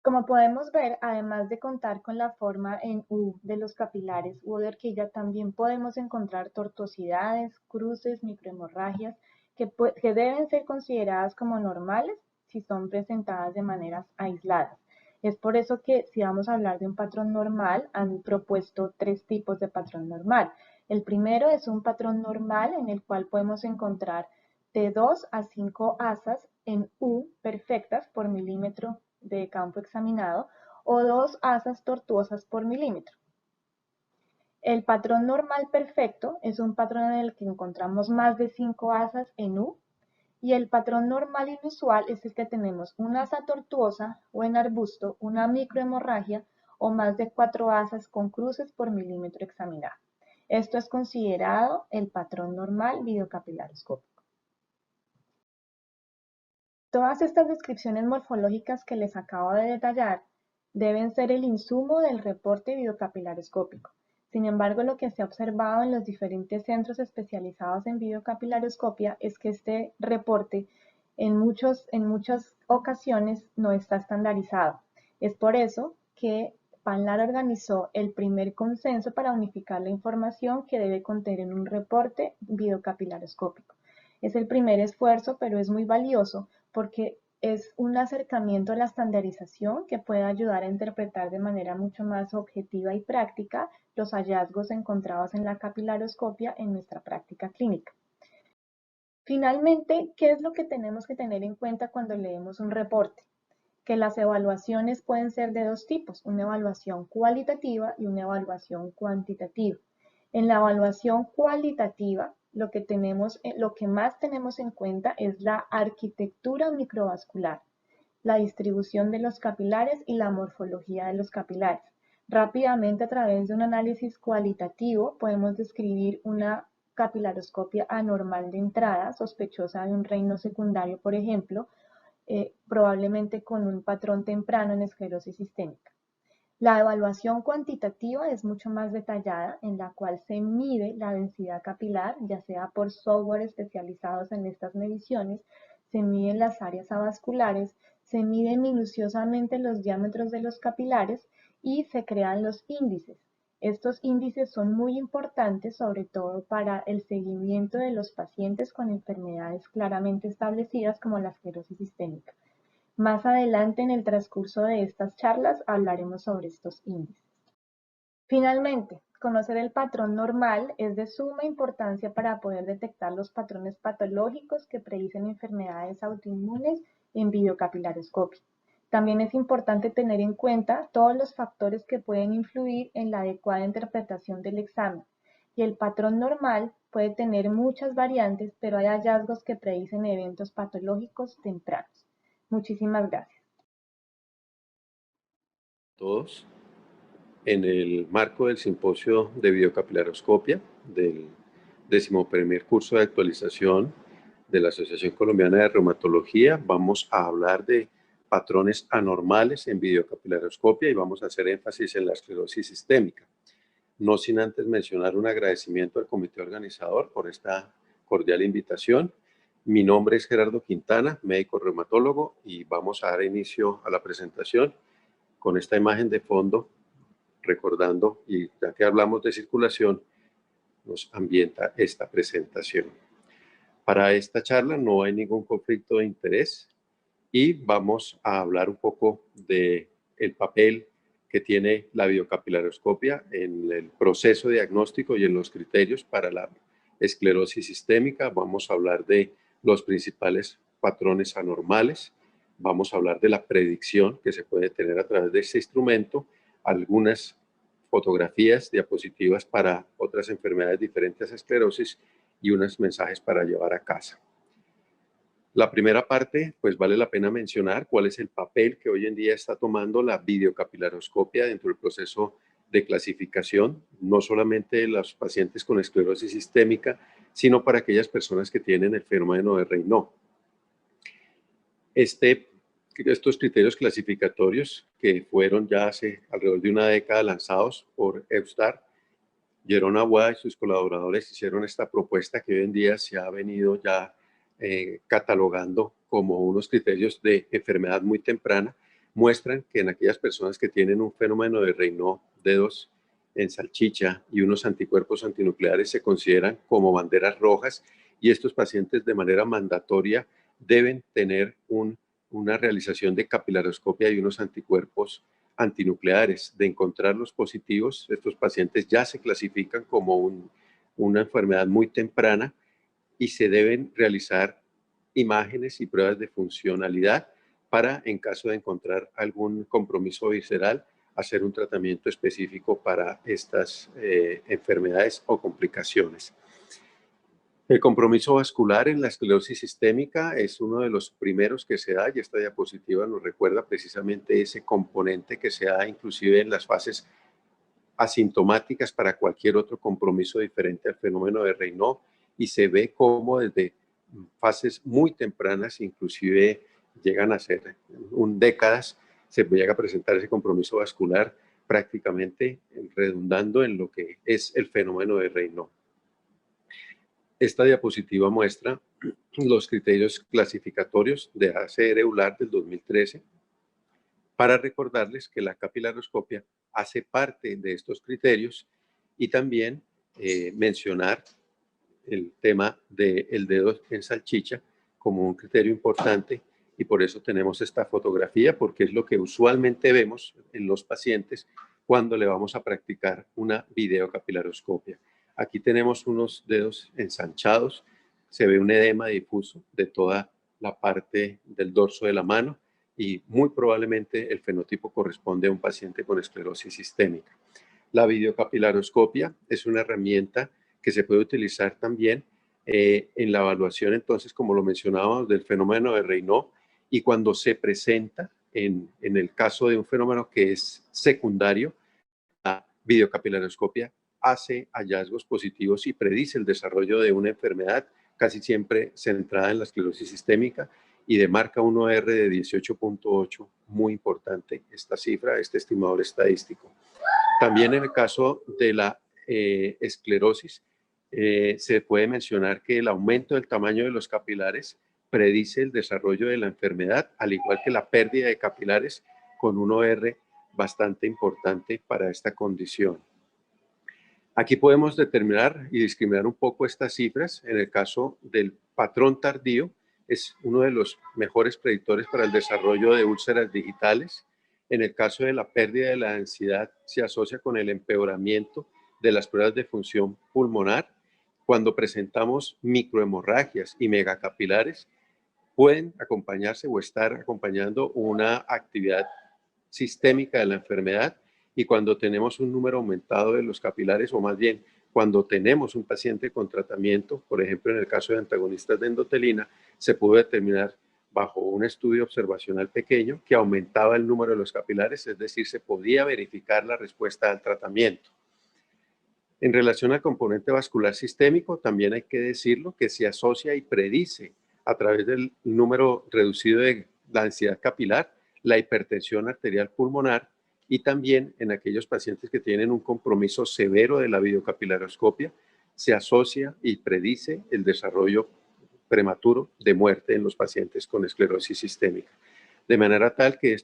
Como podemos ver, además de contar con la forma en U de los capilares u de horquilla, también podemos encontrar tortuosidades, cruces, microhemorragias, que deben ser consideradas como normales si son presentadas de maneras aisladas. Es por eso que si vamos a hablar de un patrón normal, han propuesto 3 tipos de patrón normal. El primero es un patrón normal en el cual podemos encontrar de 2 a 5 asas en U perfectas por milímetro de campo examinado o 2 asas tortuosas por milímetro. El patrón normal perfecto es un patrón en el que encontramos más de 5 asas en U y el patrón normal inusual es el que tenemos una asa tortuosa o en arbusto, una microhemorragia o más de 4 asas con cruces por milímetro examinado. Esto es considerado el patrón normal videocapilaroscópico. Todas estas descripciones morfológicas que les acabo de detallar deben ser el insumo del reporte videocapilaroscópico. Sin embargo, lo que se ha observado en los diferentes centros especializados en videocapilaroscopia es que este reporte en muchas ocasiones no está estandarizado. Es por eso que PANLAR organizó el primer consenso para unificar la información que debe contener un reporte videocapilaroscópico. Es el primer esfuerzo, pero es muy valioso porque es un acercamiento a la estandarización que puede ayudar a interpretar de manera mucho más objetiva y práctica los hallazgos encontrados en la capilaroscopia en nuestra práctica clínica. Finalmente, ¿qué es lo que tenemos que tener en cuenta cuando leemos un reporte? Que las evaluaciones pueden ser de 2 tipos, una evaluación cualitativa y una evaluación cuantitativa. En la evaluación cualitativa, lo que más tenemos en cuenta es la arquitectura microvascular, la distribución de los capilares y la morfología de los capilares. Rápidamente, a través de un análisis cualitativo, podemos describir una capilaroscopia anormal de entrada, sospechosa de un reino secundario, por ejemplo, probablemente con un patrón temprano en esclerosis sistémica. La evaluación cuantitativa es mucho más detallada, en la cual se mide la densidad capilar, ya sea por software especializados en estas mediciones, se miden las áreas avasculares, se miden minuciosamente los diámetros de los capilares y se crean los índices. Estos índices son muy importantes, sobre todo para el seguimiento de los pacientes con enfermedades claramente establecidas como la esclerosis sistémica. Más adelante en el transcurso de estas charlas hablaremos sobre estos índices. Finalmente, Conocer el patrón normal es de suma importancia para poder detectar los patrones patológicos que predicen enfermedades autoinmunes en videocapilaroscopia. También es importante tener en cuenta todos los factores que pueden influir en la adecuada interpretación del examen. Y el patrón normal puede tener muchas variantes, pero hay hallazgos que predicen eventos patológicos tempranos. Muchísimas gracias. Todos. En el marco del simposio de videocapilaroscopia del 11º curso de actualización de la Asociación Colombiana de Reumatología, vamos a hablar de patrones anormales en videocapilaroscopia y vamos a hacer énfasis en la esclerosis sistémica. No sin antes mencionar un agradecimiento al comité organizador por esta cordial invitación. Mi nombre es Gerardo Quintana, médico reumatólogo, y vamos a dar inicio a la presentación con esta imagen de fondo, recordando, y ya que hablamos de circulación, nos ambienta esta presentación. Para esta charla no hay ningún conflicto de interés y vamos a hablar un poco del papel que tiene la videocapilaroscopia en el proceso diagnóstico y en los criterios para la esclerosis sistémica. Vamos a hablar de los principales patrones anormales. Vamos a hablar de la predicción que se puede tener a través de este instrumento, algunas fotografías, diapositivas para otras enfermedades diferentes a esclerosis y unos mensajes para llevar a casa. La primera parte, pues vale la pena mencionar cuál es el papel que hoy en día está tomando la videocapilaroscopia dentro del proceso de clasificación, no solamente de los pacientes con esclerosis sistémica, sino para aquellas personas que tienen el fenómeno de Raynaud. Estos criterios clasificatorios que fueron ya hace alrededor de una década lanzados por Eustar, Jeroen Aguada y sus colaboradores hicieron esta propuesta que hoy en día se ha venido ya catalogando como unos criterios de enfermedad muy temprana, muestran que en aquellas personas que tienen un fenómeno de Raynaud, dedos en salchicha y unos anticuerpos antinucleares se consideran como banderas rojas y estos pacientes de manera mandatoria deben tener una realización de capilaroscopia y unos anticuerpos antinucleares. De encontrar los positivos, estos pacientes ya se clasifican como una enfermedad muy temprana y se deben realizar imágenes y pruebas de funcionalidad para, en caso de encontrar algún compromiso visceral, hacer un tratamiento específico para estas enfermedades o complicaciones. El compromiso vascular en la esclerosis sistémica es uno de los primeros que se da y esta diapositiva nos recuerda precisamente ese componente que se da inclusive en las fases asintomáticas para cualquier otro compromiso diferente al fenómeno de Raynaud y se ve cómo desde fases muy tempranas, inclusive llegan a ser décadas, se llega a presentar ese compromiso vascular prácticamente redundando en lo que es el fenómeno de Raynaud. Esta diapositiva muestra los criterios clasificatorios de ACR EULAR del 2013 para recordarles que la capilaroscopia hace parte de estos criterios y también mencionar el tema del dedo en salchicha como un criterio importante y por eso tenemos esta fotografía porque es lo que usualmente vemos en los pacientes cuando le vamos a practicar una videocapilaroscopia. Aquí tenemos unos dedos ensanchados, se ve un edema difuso de toda la parte del dorso de la mano y muy probablemente el fenotipo corresponde a un paciente con esclerosis sistémica. La videocapilaroscopia es una herramienta que se puede utilizar también en la evaluación, entonces, como lo mencionábamos, del fenómeno de Raynaud y cuando se presenta en el caso de un fenómeno que es secundario, la videocapilaroscopia hace hallazgos positivos y predice el desarrollo de una enfermedad casi siempre centrada en la esclerosis sistémica y demarca un OR de 18.8, muy importante esta cifra, este estimador estadístico. También en el caso de la esclerosis, se puede mencionar que el aumento del tamaño de los capilares predice el desarrollo de la enfermedad, al igual que la pérdida de capilares con un OR bastante importante para esta condición. Aquí podemos determinar y discriminar un poco estas cifras. En el caso del patrón tardío, es uno de los mejores predictores para el desarrollo de úlceras digitales. En el caso de la pérdida de la densidad, se asocia con el empeoramiento de las pruebas de función pulmonar, cuando presentamos microhemorragias y megacapilares, pueden acompañarse o estar acompañando una actividad sistémica de la enfermedad, y cuando tenemos un número aumentado de los capilares, o más bien cuando tenemos un paciente con tratamiento, por ejemplo en el caso de antagonistas de endotelina, se pudo determinar bajo un estudio observacional pequeño que aumentaba el número de los capilares, es decir, se podía verificar la respuesta al tratamiento. En relación al componente vascular sistémico, también hay que decirlo que se asocia y predice a través del número reducido de la densidad capilar la hipertensión arterial pulmonar, y también en aquellos pacientes que tienen un compromiso severo de la videocapilaroscopia se asocia y predice el desarrollo prematuro de muerte en los pacientes con esclerosis sistémica. De manera tal que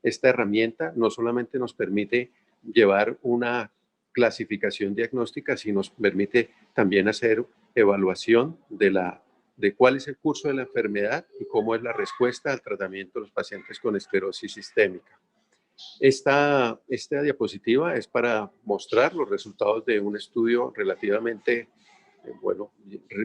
esta herramienta no solamente nos permite llevar una clasificación diagnóstica, sino nos permite también hacer evaluación de cuál es el curso de la enfermedad y cómo es la respuesta al tratamiento de los pacientes con esclerosis sistémica. Esta diapositiva es para mostrar los resultados de un estudio relativamente,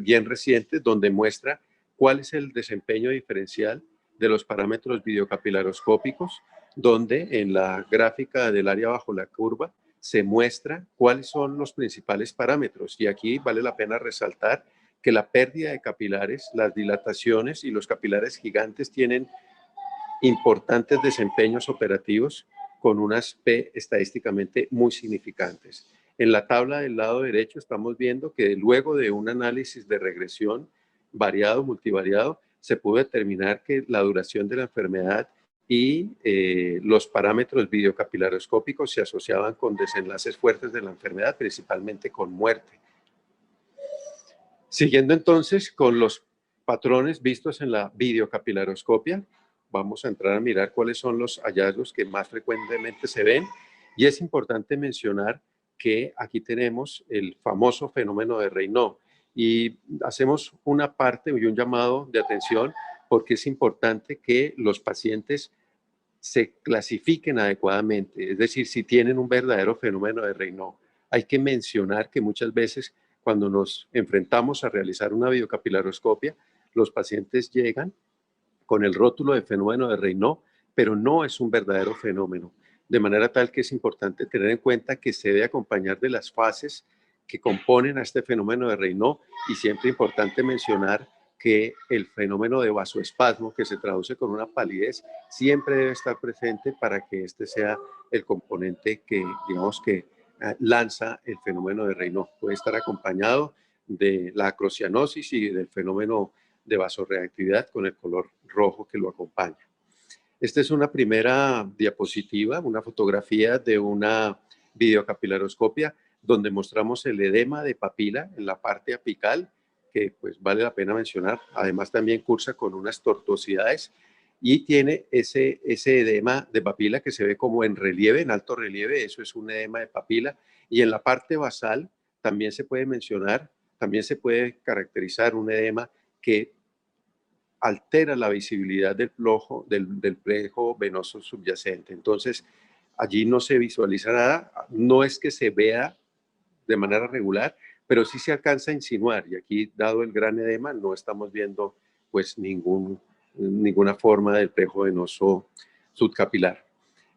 bien reciente, donde muestra cuál es el desempeño diferencial de los parámetros videocapilaroscópicos, donde en la gráfica del área bajo la curva se muestra cuáles son los principales parámetros. Y aquí vale la pena resaltar que la pérdida de capilares, las dilataciones y los capilares gigantes tienen importantes desempeños operativos con unas P estadísticamente muy significantes. En la tabla del lado derecho estamos viendo que luego de un análisis de regresión variado, multivariado, se pudo determinar que la duración de la enfermedad y los parámetros videocapilaroscópicos se asociaban con desenlaces fuertes de la enfermedad, principalmente con muerte. Siguiendo entonces con los patrones vistos en la videocapilaroscopia, vamos a entrar a mirar cuáles son los hallazgos que más frecuentemente se ven, y es importante mencionar que aquí tenemos el famoso fenómeno de Raynaud, y hacemos una parte y un llamado de atención porque es importante que los pacientes se clasifiquen adecuadamente, es decir, si tienen un verdadero fenómeno de Raynaud. Hay que mencionar que muchas veces cuando nos enfrentamos a realizar una videocapilaroscopia, los pacientes llegan con el rótulo de fenómeno de Raynaud, pero no es un verdadero fenómeno. De manera tal que es importante tener en cuenta que se debe acompañar de las fases que componen a este fenómeno de Raynaud, y siempre importante mencionar que el fenómeno de vasoespasmo, que se traduce con una palidez, siempre debe estar presente para que este sea el componente que, digamos, que lanza el fenómeno de Raynaud. Puede estar acompañado de la acrocianosis y del fenómeno de vasorreactividad con el color rojo que lo acompaña. Esta es una primera diapositiva, una fotografía de una videocapilaroscopia donde mostramos el edema de papila en la parte apical, que pues vale la pena mencionar. Además también cursa con unas tortuosidades y tiene ese edema de papila que se ve como en relieve, en alto relieve. Eso es un edema de papila. Y en la parte basal también se puede mencionar, también se puede caracterizar un edema que altera la visibilidad del plejo venoso subyacente. Entonces, allí no se visualiza nada, no es que se vea de manera regular, pero sí se alcanza a insinuar, y aquí, dado el gran edema, no estamos viendo pues ninguna forma del plejo venoso subcapilar.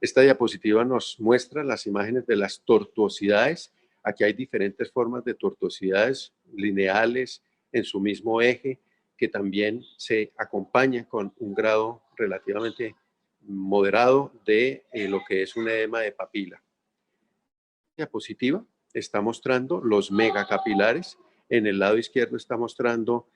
Esta diapositiva nos muestra las imágenes de las tortuosidades. Aquí hay diferentes formas de tortuosidades lineales en su mismo eje, que también se acompañan con un grado relativamente moderado de lo que es un edema de papila. La diapositiva está mostrando los megacapilares. En el lado izquierdo está mostrando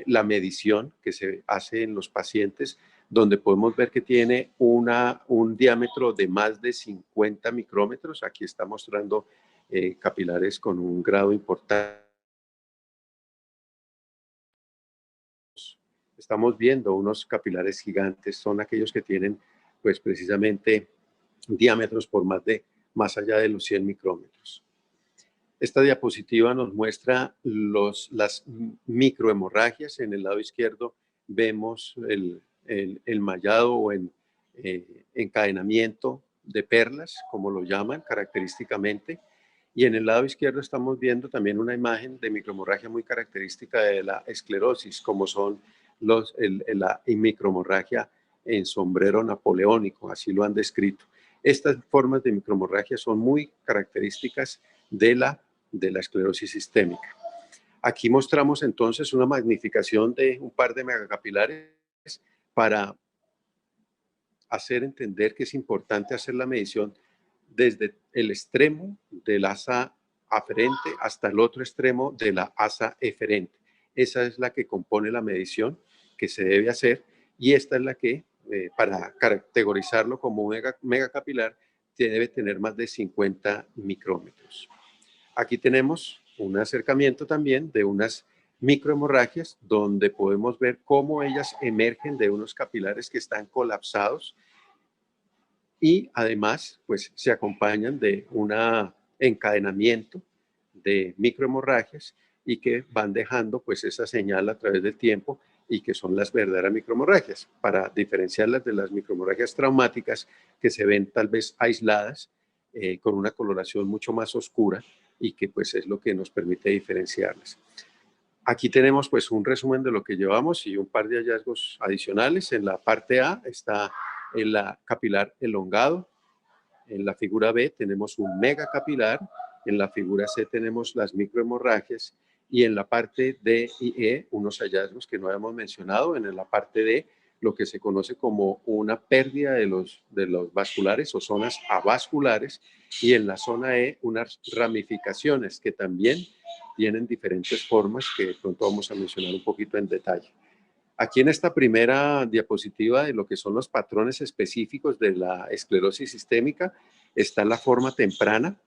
la medición que se hace en los pacientes, donde podemos ver que tiene un diámetro de más de 50 micrómetros. Aquí está mostrando capilares con un grado importante. Estamos viendo unos capilares gigantes, son aquellos que tienen pues precisamente diámetros por más allá de los 100 micrómetros. Esta diapositiva nos muestra las microhemorragias. En el lado izquierdo vemos el mallado o encadenamiento de perlas, como lo llaman característicamente, Y en el lado izquierdo estamos viendo también una imagen de microhemorragia muy característica de la esclerosis, como son la microhemorragia en sombrero napoleónico, así lo han descrito. Estas formas de microhemorragia son muy características de la esclerosis sistémica. Aquí mostramos entonces una magnificación de un par de megacapilares para hacer entender que es importante hacer la medición desde el extremo del asa aferente hasta el otro extremo de la asa eferente. Esa es la que compone la medición que se debe hacer y esta es la que, para categorizarlo como megacapilar, debe tener más de 50 micrómetros. Aquí tenemos un acercamiento también de unas microhemorragias donde podemos ver cómo ellas emergen de unos capilares que están colapsados y además pues se acompañan de un encadenamiento de microhemorragias y que van dejando pues esa señal a través del tiempo y que son las verdaderas microhemorragias, para diferenciarlas de las microhemorragias traumáticas que se ven tal vez aisladas con una coloración mucho más oscura y que pues es lo que nos permite diferenciarlas. Aquí tenemos pues un resumen de lo que llevamos y un par de hallazgos adicionales. En la parte A está el capilar elongado. En la figura B tenemos un megacapilar. En la figura C tenemos las microhemorragias. Y en la parte D y E, unos hallazgos que no habíamos mencionado. En la parte D, lo que se conoce como una pérdida de los vasculares o zonas avasculares. Y en la zona E, unas ramificaciones que también tienen diferentes formas que de pronto vamos a mencionar un poquito en detalle. Aquí en esta primera diapositiva de lo que son los patrones específicos de la esclerosis sistémica está la forma temprana,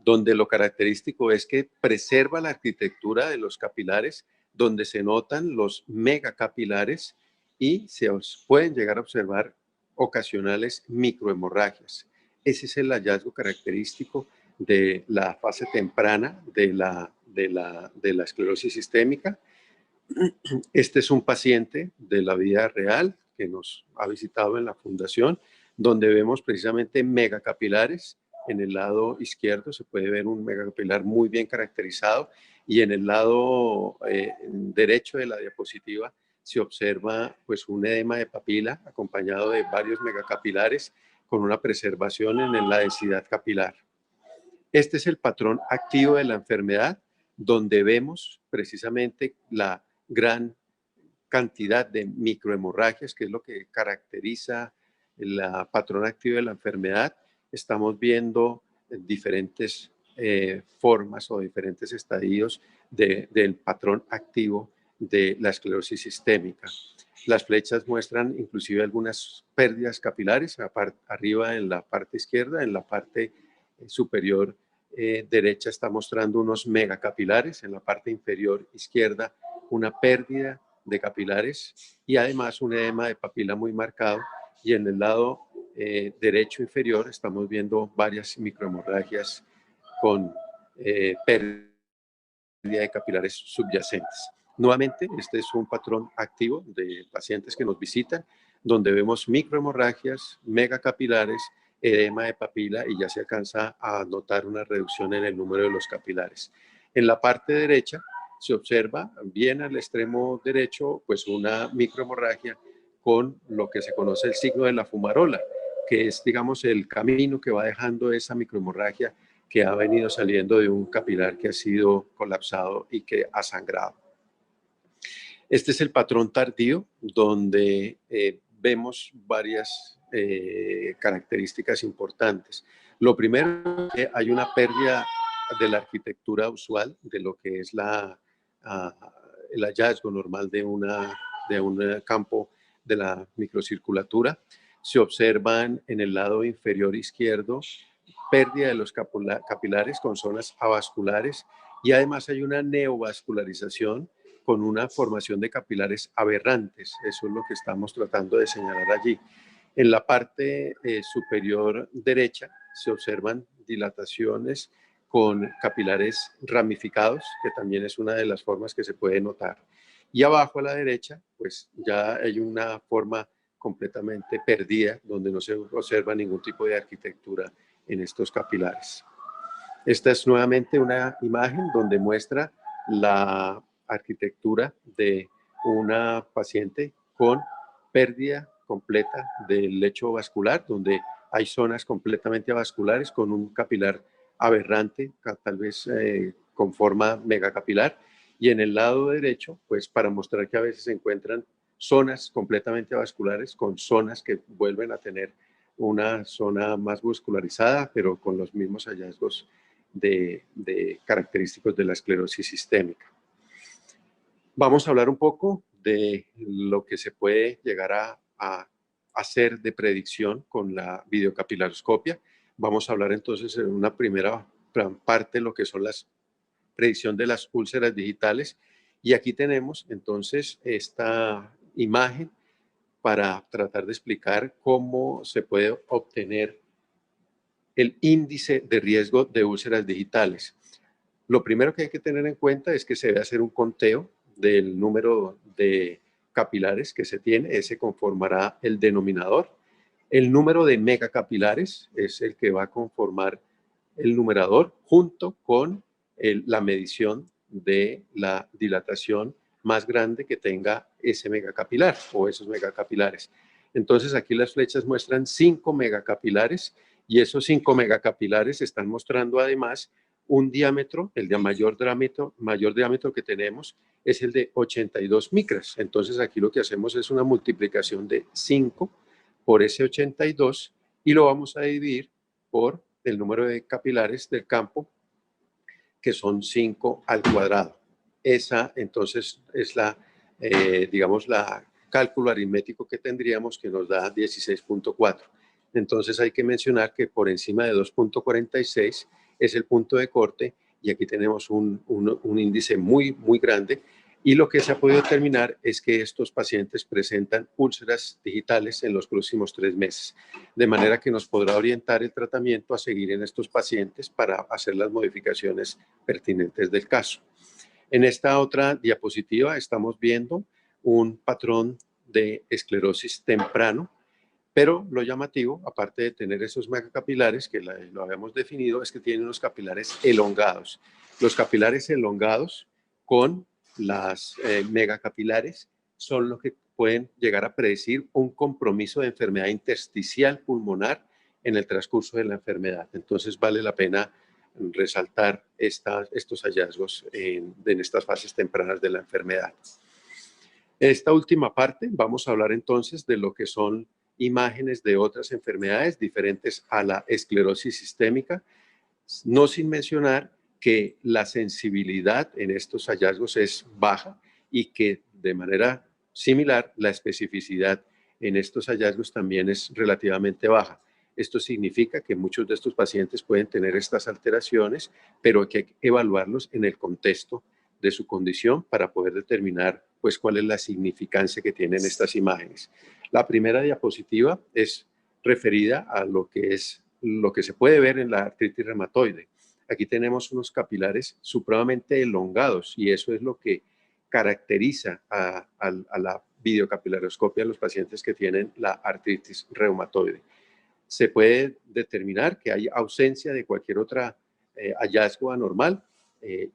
donde lo característico es que preserva la arquitectura de los capilares, donde se notan los megacapilares y se pueden llegar a observar ocasionales microhemorragias. Ese es el hallazgo característico de la fase temprana de la esclerosis sistémica. Este es un paciente de la vida real que nos ha visitado en la fundación, donde vemos precisamente megacapilares. En el lado izquierdo se puede ver un megacapilar muy bien caracterizado y en el lado derecho de la diapositiva se observa pues un edema de papila acompañado de varios megacapilares con una preservación en la densidad capilar. Este es el patrón activo de la enfermedad, donde vemos precisamente la gran cantidad de microhemorragias, que es lo que caracteriza el patrón activo de la enfermedad. Estamos viendo diferentes formas o diferentes estadios del patrón activo de la esclerosis sistémica. Las flechas muestran inclusive algunas pérdidas capilares, arriba en la parte izquierda, en la parte superior derecha está mostrando unos megacapilares, en la parte inferior izquierda una pérdida de capilares y además un edema de papila muy marcado, y en el lado derecho inferior estamos viendo varias microhemorragias con pérdida de capilares subyacentes. Nuevamente, este es un patrón activo de pacientes que nos visitan, donde vemos microhemorragias, megacapilares, edema de papila y ya se alcanza a notar una reducción en el número de los capilares. En la parte derecha se observa bien al extremo derecho pues una microhemorragia con lo que se conoce el signo de la fumarola, que es digamos el camino que va dejando esa microhemorragia que ha venido saliendo de un capilar que ha sido colapsado y que ha sangrado. Este es el patrón tardío, donde vemos varias características importantes. Lo primero es que hay una pérdida de la arquitectura usual de lo que es el hallazgo normal de un campo de la microcirculatura. Se observan en el lado inferior izquierdo pérdida de los capilares con zonas avasculares y además hay una neovascularización con una formación de capilares aberrantes. Eso es lo que estamos tratando de señalar allí. En la parte superior derecha se observan dilataciones con capilares ramificados, que también es una de las formas que se puede notar. Y abajo a la derecha, pues ya hay una forma completamente perdida, donde no se observa ningún tipo de arquitectura en estos capilares. Esta es nuevamente una imagen donde muestra la arquitectura de una paciente con pérdida completa del lecho vascular, donde hay zonas completamente avasculares con un capilar aberrante, tal vez con forma megacapilar, y en el lado derecho, pues para mostrar que a veces se encuentran zonas completamente avasculares con zonas que vuelven a tener una zona más vascularizada, pero con los mismos hallazgos de característicos de la esclerosis sistémica. Vamos a hablar un poco de lo que se puede llegar a hacer de predicción con la videocapilaroscopia. Vamos a hablar entonces en una primera parte de lo que son las predicción de las úlceras digitales. Y aquí tenemos entonces esta imagen para tratar de explicar cómo se puede obtener el índice de riesgo de úlceras digitales. Lo primero que hay que tener en cuenta es que se debe hacer un conteo del número de capilares que se tiene, ese conformará el denominador. El número de megacapilares es el que va a conformar el numerador junto con la medición de la dilatación más grande que tenga ese megacapilar o esos megacapilares. Entonces aquí las flechas muestran 5 megacapilares y esos 5 megacapilares están mostrando además un diámetro, el de mayor diámetro que tenemos es el de 82 micras. Entonces aquí lo que hacemos es una multiplicación de 5 por ese 82 y lo vamos a dividir por el número de capilares del campo, que son 5 al cuadrado. Esa entonces es la, digamos, la cálculo aritmético que tendríamos, que nos da 16.4. Entonces hay que mencionar que por encima de 2.46 es el punto de corte y aquí tenemos un índice muy grande y lo que se ha podido determinar es que estos pacientes presentan úlceras digitales en los próximos 3 meses, de manera que nos podrá orientar el tratamiento a seguir en estos pacientes para hacer las modificaciones pertinentes del caso. En esta otra diapositiva estamos viendo un patrón de esclerosis temprano, pero lo llamativo, aparte de tener esos megacapilares, que lo habíamos definido, es que tienen unos capilares elongados. Los capilares elongados con las megacapilares son los que pueden llegar a predecir un compromiso de enfermedad intersticial pulmonar en el transcurso de la enfermedad. Entonces vale la pena resaltar estos hallazgos en estas fases tempranas de la enfermedad. En esta última parte vamos a hablar entonces de lo que son imágenes de otras enfermedades diferentes a la esclerosis sistémica, no sin mencionar que la sensibilidad en estos hallazgos es baja y que de manera similar la especificidad en estos hallazgos también es relativamente baja. Esto significa que muchos de estos pacientes pueden tener estas alteraciones, pero hay que evaluarlos en el contexto de su condición para poder determinar pues cuál es la significancia que tienen estas imágenes. La primera diapositiva es referida a lo que se puede ver en la artritis reumatoide. Aquí tenemos unos capilares supremamente elongados y eso es lo que caracteriza a la videocapilaroscopia en los pacientes que tienen la artritis reumatoide. Se puede determinar que hay ausencia de cualquier otro hallazgo anormal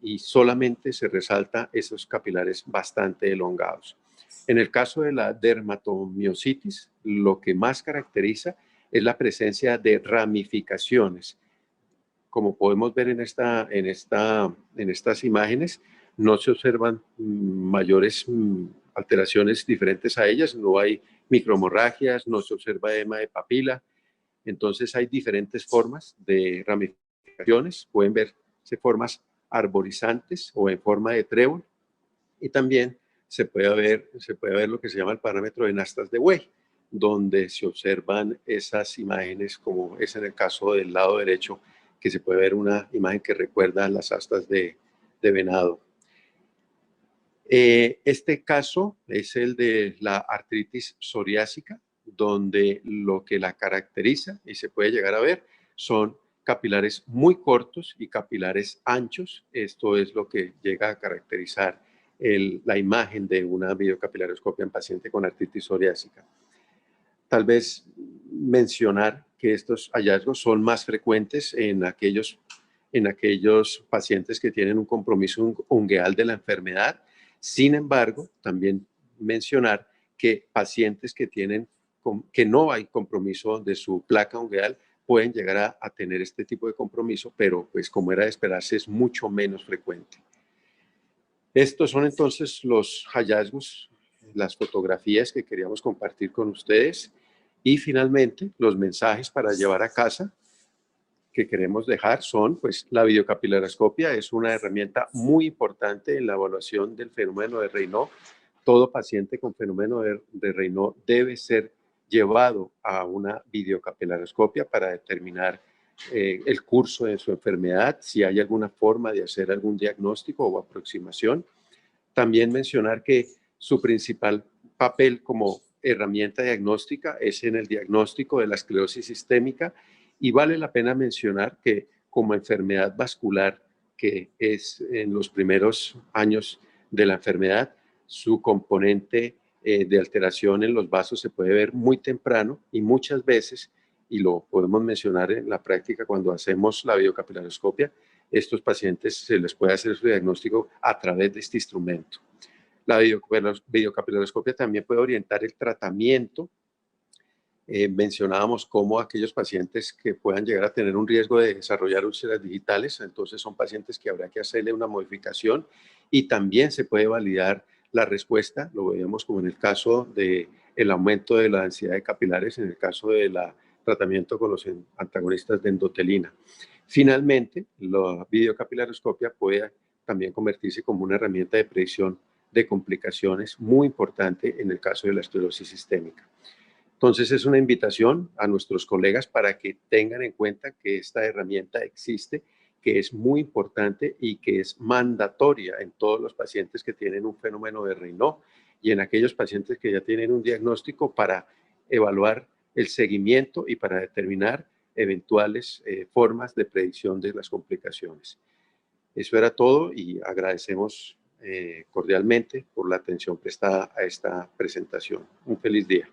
y solamente se resalta esos capilares bastante elongados. En el caso de la dermatomiositis, lo que más caracteriza es la presencia de ramificaciones. Como podemos ver en estas imágenes, no se observan mayores alteraciones diferentes a ellas, no hay microhemorragias, no se observa edema de papila. Entonces hay diferentes formas de ramificaciones, pueden verse formas arborizantes o en forma de trébol y también se puede ver lo que se llama el parámetro de nastas de buey, donde se observan esas imágenes como es en el caso del lado derecho, que se puede ver una imagen que recuerda las astas de venado. Este caso es el de la artritis psoriásica, donde lo que la caracteriza y se puede llegar a ver son capilares muy cortos y capilares anchos. Esto es lo que llega a caracterizar la imagen de una videocapilaroscopia en paciente con artritis psoriásica. Tal vez mencionar que estos hallazgos son más frecuentes en aquellos en aquellos pacientes que tienen un compromiso ungueal de la enfermedad. Sin embargo, también mencionar que pacientes que no hay compromiso de su placa ungueal pueden llegar a tener este tipo de compromiso, pero pues como era de esperarse es mucho menos frecuente. Estos son entonces los hallazgos, las fotografías que queríamos compartir con ustedes y finalmente los mensajes para llevar a casa que queremos dejar son, pues la videocapilaroscopia es una herramienta muy importante en la evaluación del fenómeno de Raynaud. Todo paciente con fenómeno de Raynaud debe ser llevado a una videocapilaroscopia para determinar el curso de su enfermedad, si hay alguna forma de hacer algún diagnóstico o aproximación. También mencionar que su principal papel como herramienta diagnóstica es en el diagnóstico de la esclerosis sistémica y vale la pena mencionar que como enfermedad vascular, que es en los primeros años de la enfermedad, su componente de alteración en los vasos se puede ver muy temprano y muchas veces, y lo podemos mencionar en la práctica cuando hacemos la videocapilaroscopia, estos pacientes se les puede hacer su diagnóstico a través de este instrumento. La videocapilaroscopia también puede orientar el tratamiento. Mencionábamos cómo aquellos pacientes que puedan llegar a tener un riesgo de desarrollar úlceras digitales, entonces son pacientes que habrá que hacerle una modificación y también se puede validar la respuesta, lo veíamos como en el caso del aumento de la densidad de capilares, en el caso del tratamiento con los antagonistas de endotelina. Finalmente, la videocapilaroscopia puede también convertirse como una herramienta de predicción de complicaciones muy importante en el caso de la esclerosis sistémica. Entonces es una invitación a nuestros colegas para que tengan en cuenta que esta herramienta existe, que es muy importante y que es mandatoria en todos los pacientes que tienen un fenómeno de Raynaud y en aquellos pacientes que ya tienen un diagnóstico para evaluar el seguimiento y para determinar eventuales formas de predicción de las complicaciones. Eso era todo y agradecemos cordialmente por la atención prestada a esta presentación. Un feliz día.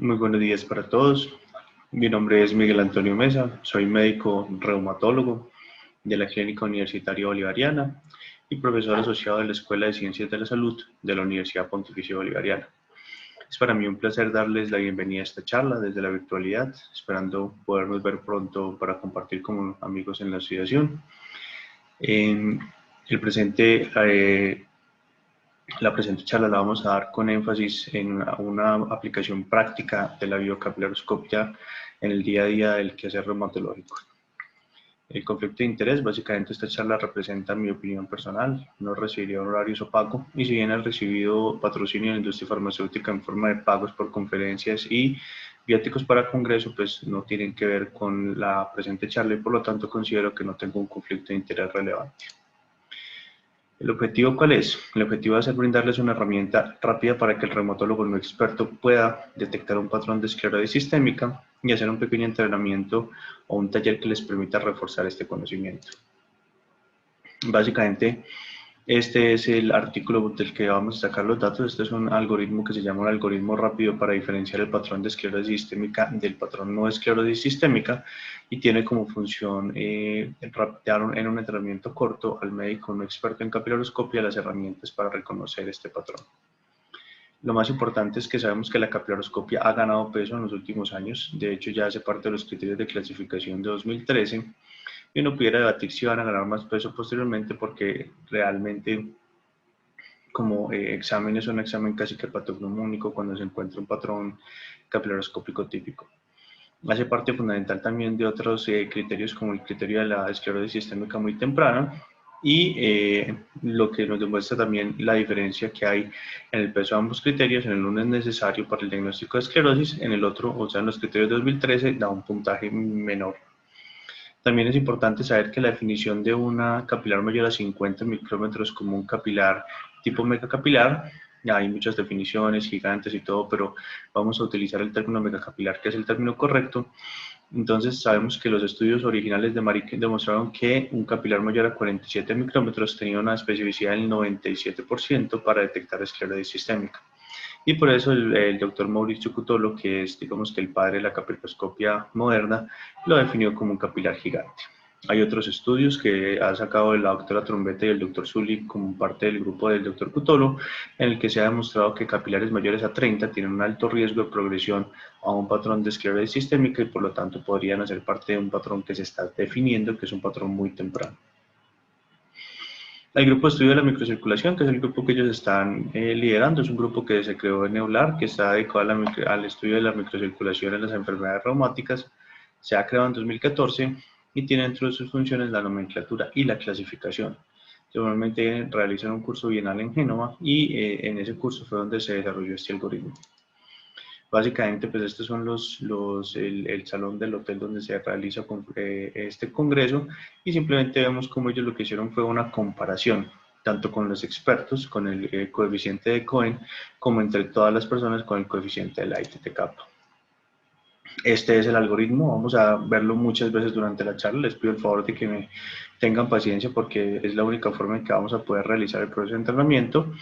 Muy buenos días para todos. Mi nombre es Miguel Antonio Mesa, soy médico reumatólogo de la Clínica Universitaria Bolivariana y profesor asociado de la Escuela de Ciencias de la Salud de la Universidad Pontificia Bolivariana. Es para mí un placer darles la bienvenida a esta charla desde la virtualidad, esperando podernos ver pronto para compartir como amigos en la asociación. La presente charla la vamos a dar con énfasis en una aplicación práctica de la videocapilaroscopia en el día a día del quehacer reumatológico. El conflicto de interés, básicamente esta charla representa mi opinión personal, no recibiría honorarios o pago, y si bien he recibido patrocinio de la industria farmacéutica en forma de pagos por conferencias y viáticos para congreso, pues no tienen que ver con la presente charla y por lo tanto considero que no tengo un conflicto de interés relevante. ¿El objetivo cuál es? El objetivo va a ser brindarles una herramienta rápida para que el reumatólogo no experto pueda detectar un patrón de esclerosis sistémica y hacer un pequeño entrenamiento o un taller que les permita reforzar este conocimiento. Básicamente, este es el artículo del que vamos a sacar los datos. Este es un algoritmo que se llama un algoritmo rápido para diferenciar el patrón de esclerosis sistémica del patrón no de esclerosis sistémica y tiene como función dar en un entrenamiento corto al médico no experto en capilaroscopia las herramientas para reconocer este patrón. Lo más importante es que sabemos que la capilaroscopia ha ganado peso en los últimos años. De hecho, ya hace parte de los criterios de clasificación de 2013. Y uno pudiera debatir si van a ganar más peso posteriormente porque realmente como examen es un examen casi que patognomónico cuando se encuentra un patrón capilaroscópico típico. Hace parte fundamental también de otros criterios como el criterio de la esclerosis sistémica muy temprana y lo que nos demuestra también la diferencia que hay en el peso de ambos criterios. En el uno es necesario para el diagnóstico de esclerosis, en el otro, o sea en los criterios de 2013, da un puntaje menor. También es importante saber que la definición de una capilar mayor a 50 micrómetros como un capilar tipo megacapilar, hay muchas definiciones, gigantes y todo, pero vamos a utilizar el término megacapilar, que es el término correcto. Entonces sabemos que los estudios originales de Maric demostraron que un capilar mayor a 47 micrómetros tenía una especificidad del 97% para detectar esclerosis sistémica. Y por eso el doctor Mauricio Cutolo, que es, digamos, que el padre de la capiloscopia moderna, lo definió como un capilar gigante. Hay otros estudios que ha sacado la doctora Trombetta y el doctor Zulli como parte del grupo del doctor Cutolo, en el que se ha demostrado que capilares mayores a 30 tienen un alto riesgo de progresión a un patrón de esclerosis sistémica y por lo tanto podrían hacer parte de un patrón que se está definiendo, que es un patrón muy temprano. El grupo de estudio de la microcirculación, que es el grupo que ellos están liderando, es un grupo que se creó en EULAR, que está dedicado al estudio de la microcirculación en las enfermedades reumáticas. Se ha creado en 2014 y tiene dentro de sus funciones la nomenclatura y la clasificación. Normalmente realizan un curso bienal en Génova y en ese curso fue donde se desarrolló este algoritmo. Básicamente, pues estos son el salón del hotel donde se realiza este congreso y simplemente vemos cómo ellos lo que hicieron fue una comparación, tanto con los expertos, con el coeficiente de Cohen, como entre todas las personas con el coeficiente de la ITT-kappa. Este es el algoritmo, vamos a verlo muchas veces durante la charla, les pido el favor de que me tengan paciencia porque es la única forma en que vamos a poder realizar el proceso de entrenamiento.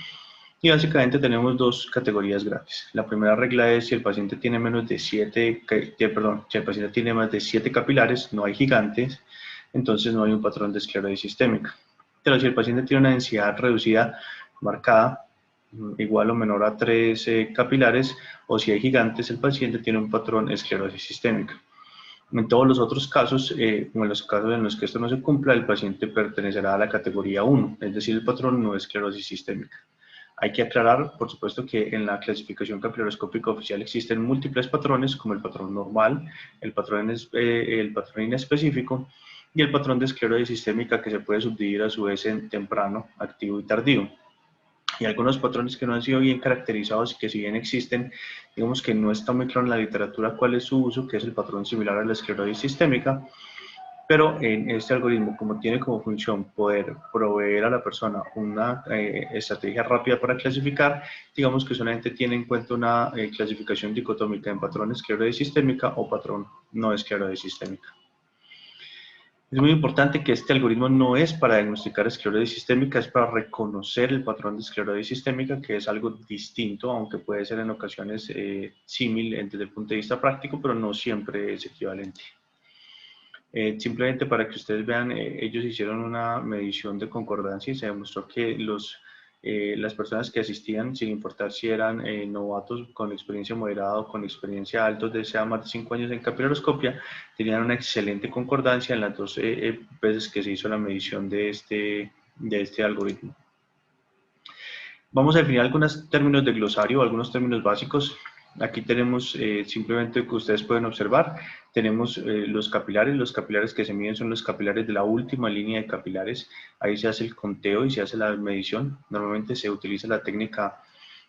Y básicamente tenemos dos categorías grandes. La primera regla es si el paciente tiene menos de si el paciente tiene más de 7 capilares, no hay gigantes, entonces no hay un patrón de esclerosis sistémica. Pero si el paciente tiene una densidad reducida marcada, igual o menor a 3 capilares, o si hay gigantes, el paciente tiene un patrón de esclerosis sistémica. En todos los otros casos, como en los casos en los que esto no se cumpla, el paciente pertenecerá a la categoría 1, es decir, el patrón no es esclerosis sistémica. Hay que aclarar, por supuesto, que en la clasificación capilaroscópica oficial existen múltiples patrones, como el patrón normal, el patrón inespecífico y el patrón de esclerosis sistémica, que se puede subdividir a su vez en temprano, activo y tardío. Y algunos patrones que no han sido bien caracterizados y que si bien existen, digamos que no está muy claro en la literatura cuál es su uso, que es el patrón similar a la esclerosis sistémica. Pero en este algoritmo, como tiene como función poder proveer a la persona una estrategia rápida para clasificar, digamos que solamente tiene en cuenta una clasificación dicotómica en patrón esclerosis sistémica o patrón no esclerosis sistémica. Es muy importante que este algoritmo no es para diagnosticar esclerosis sistémica, es para reconocer el patrón de esclerosis sistémica, que es algo distinto, aunque puede ser en ocasiones similar desde el punto de vista práctico, pero no siempre es equivalente. Simplemente para que ustedes vean, ellos hicieron una medición de concordancia y se demostró que las personas que asistían, sin importar si eran novatos con experiencia moderada o con experiencia alta, de sea más de 5 años en capilaroscopia, tenían una excelente concordancia en las 2 veces que se hizo la medición de este algoritmo. Vamos a definir algunos términos de glosario, algunos términos básicos. Aquí tenemos simplemente que ustedes pueden observar, tenemos los capilares que se miden son los capilares de la última línea de capilares, ahí se hace el conteo y se hace la medición, normalmente se utiliza la técnica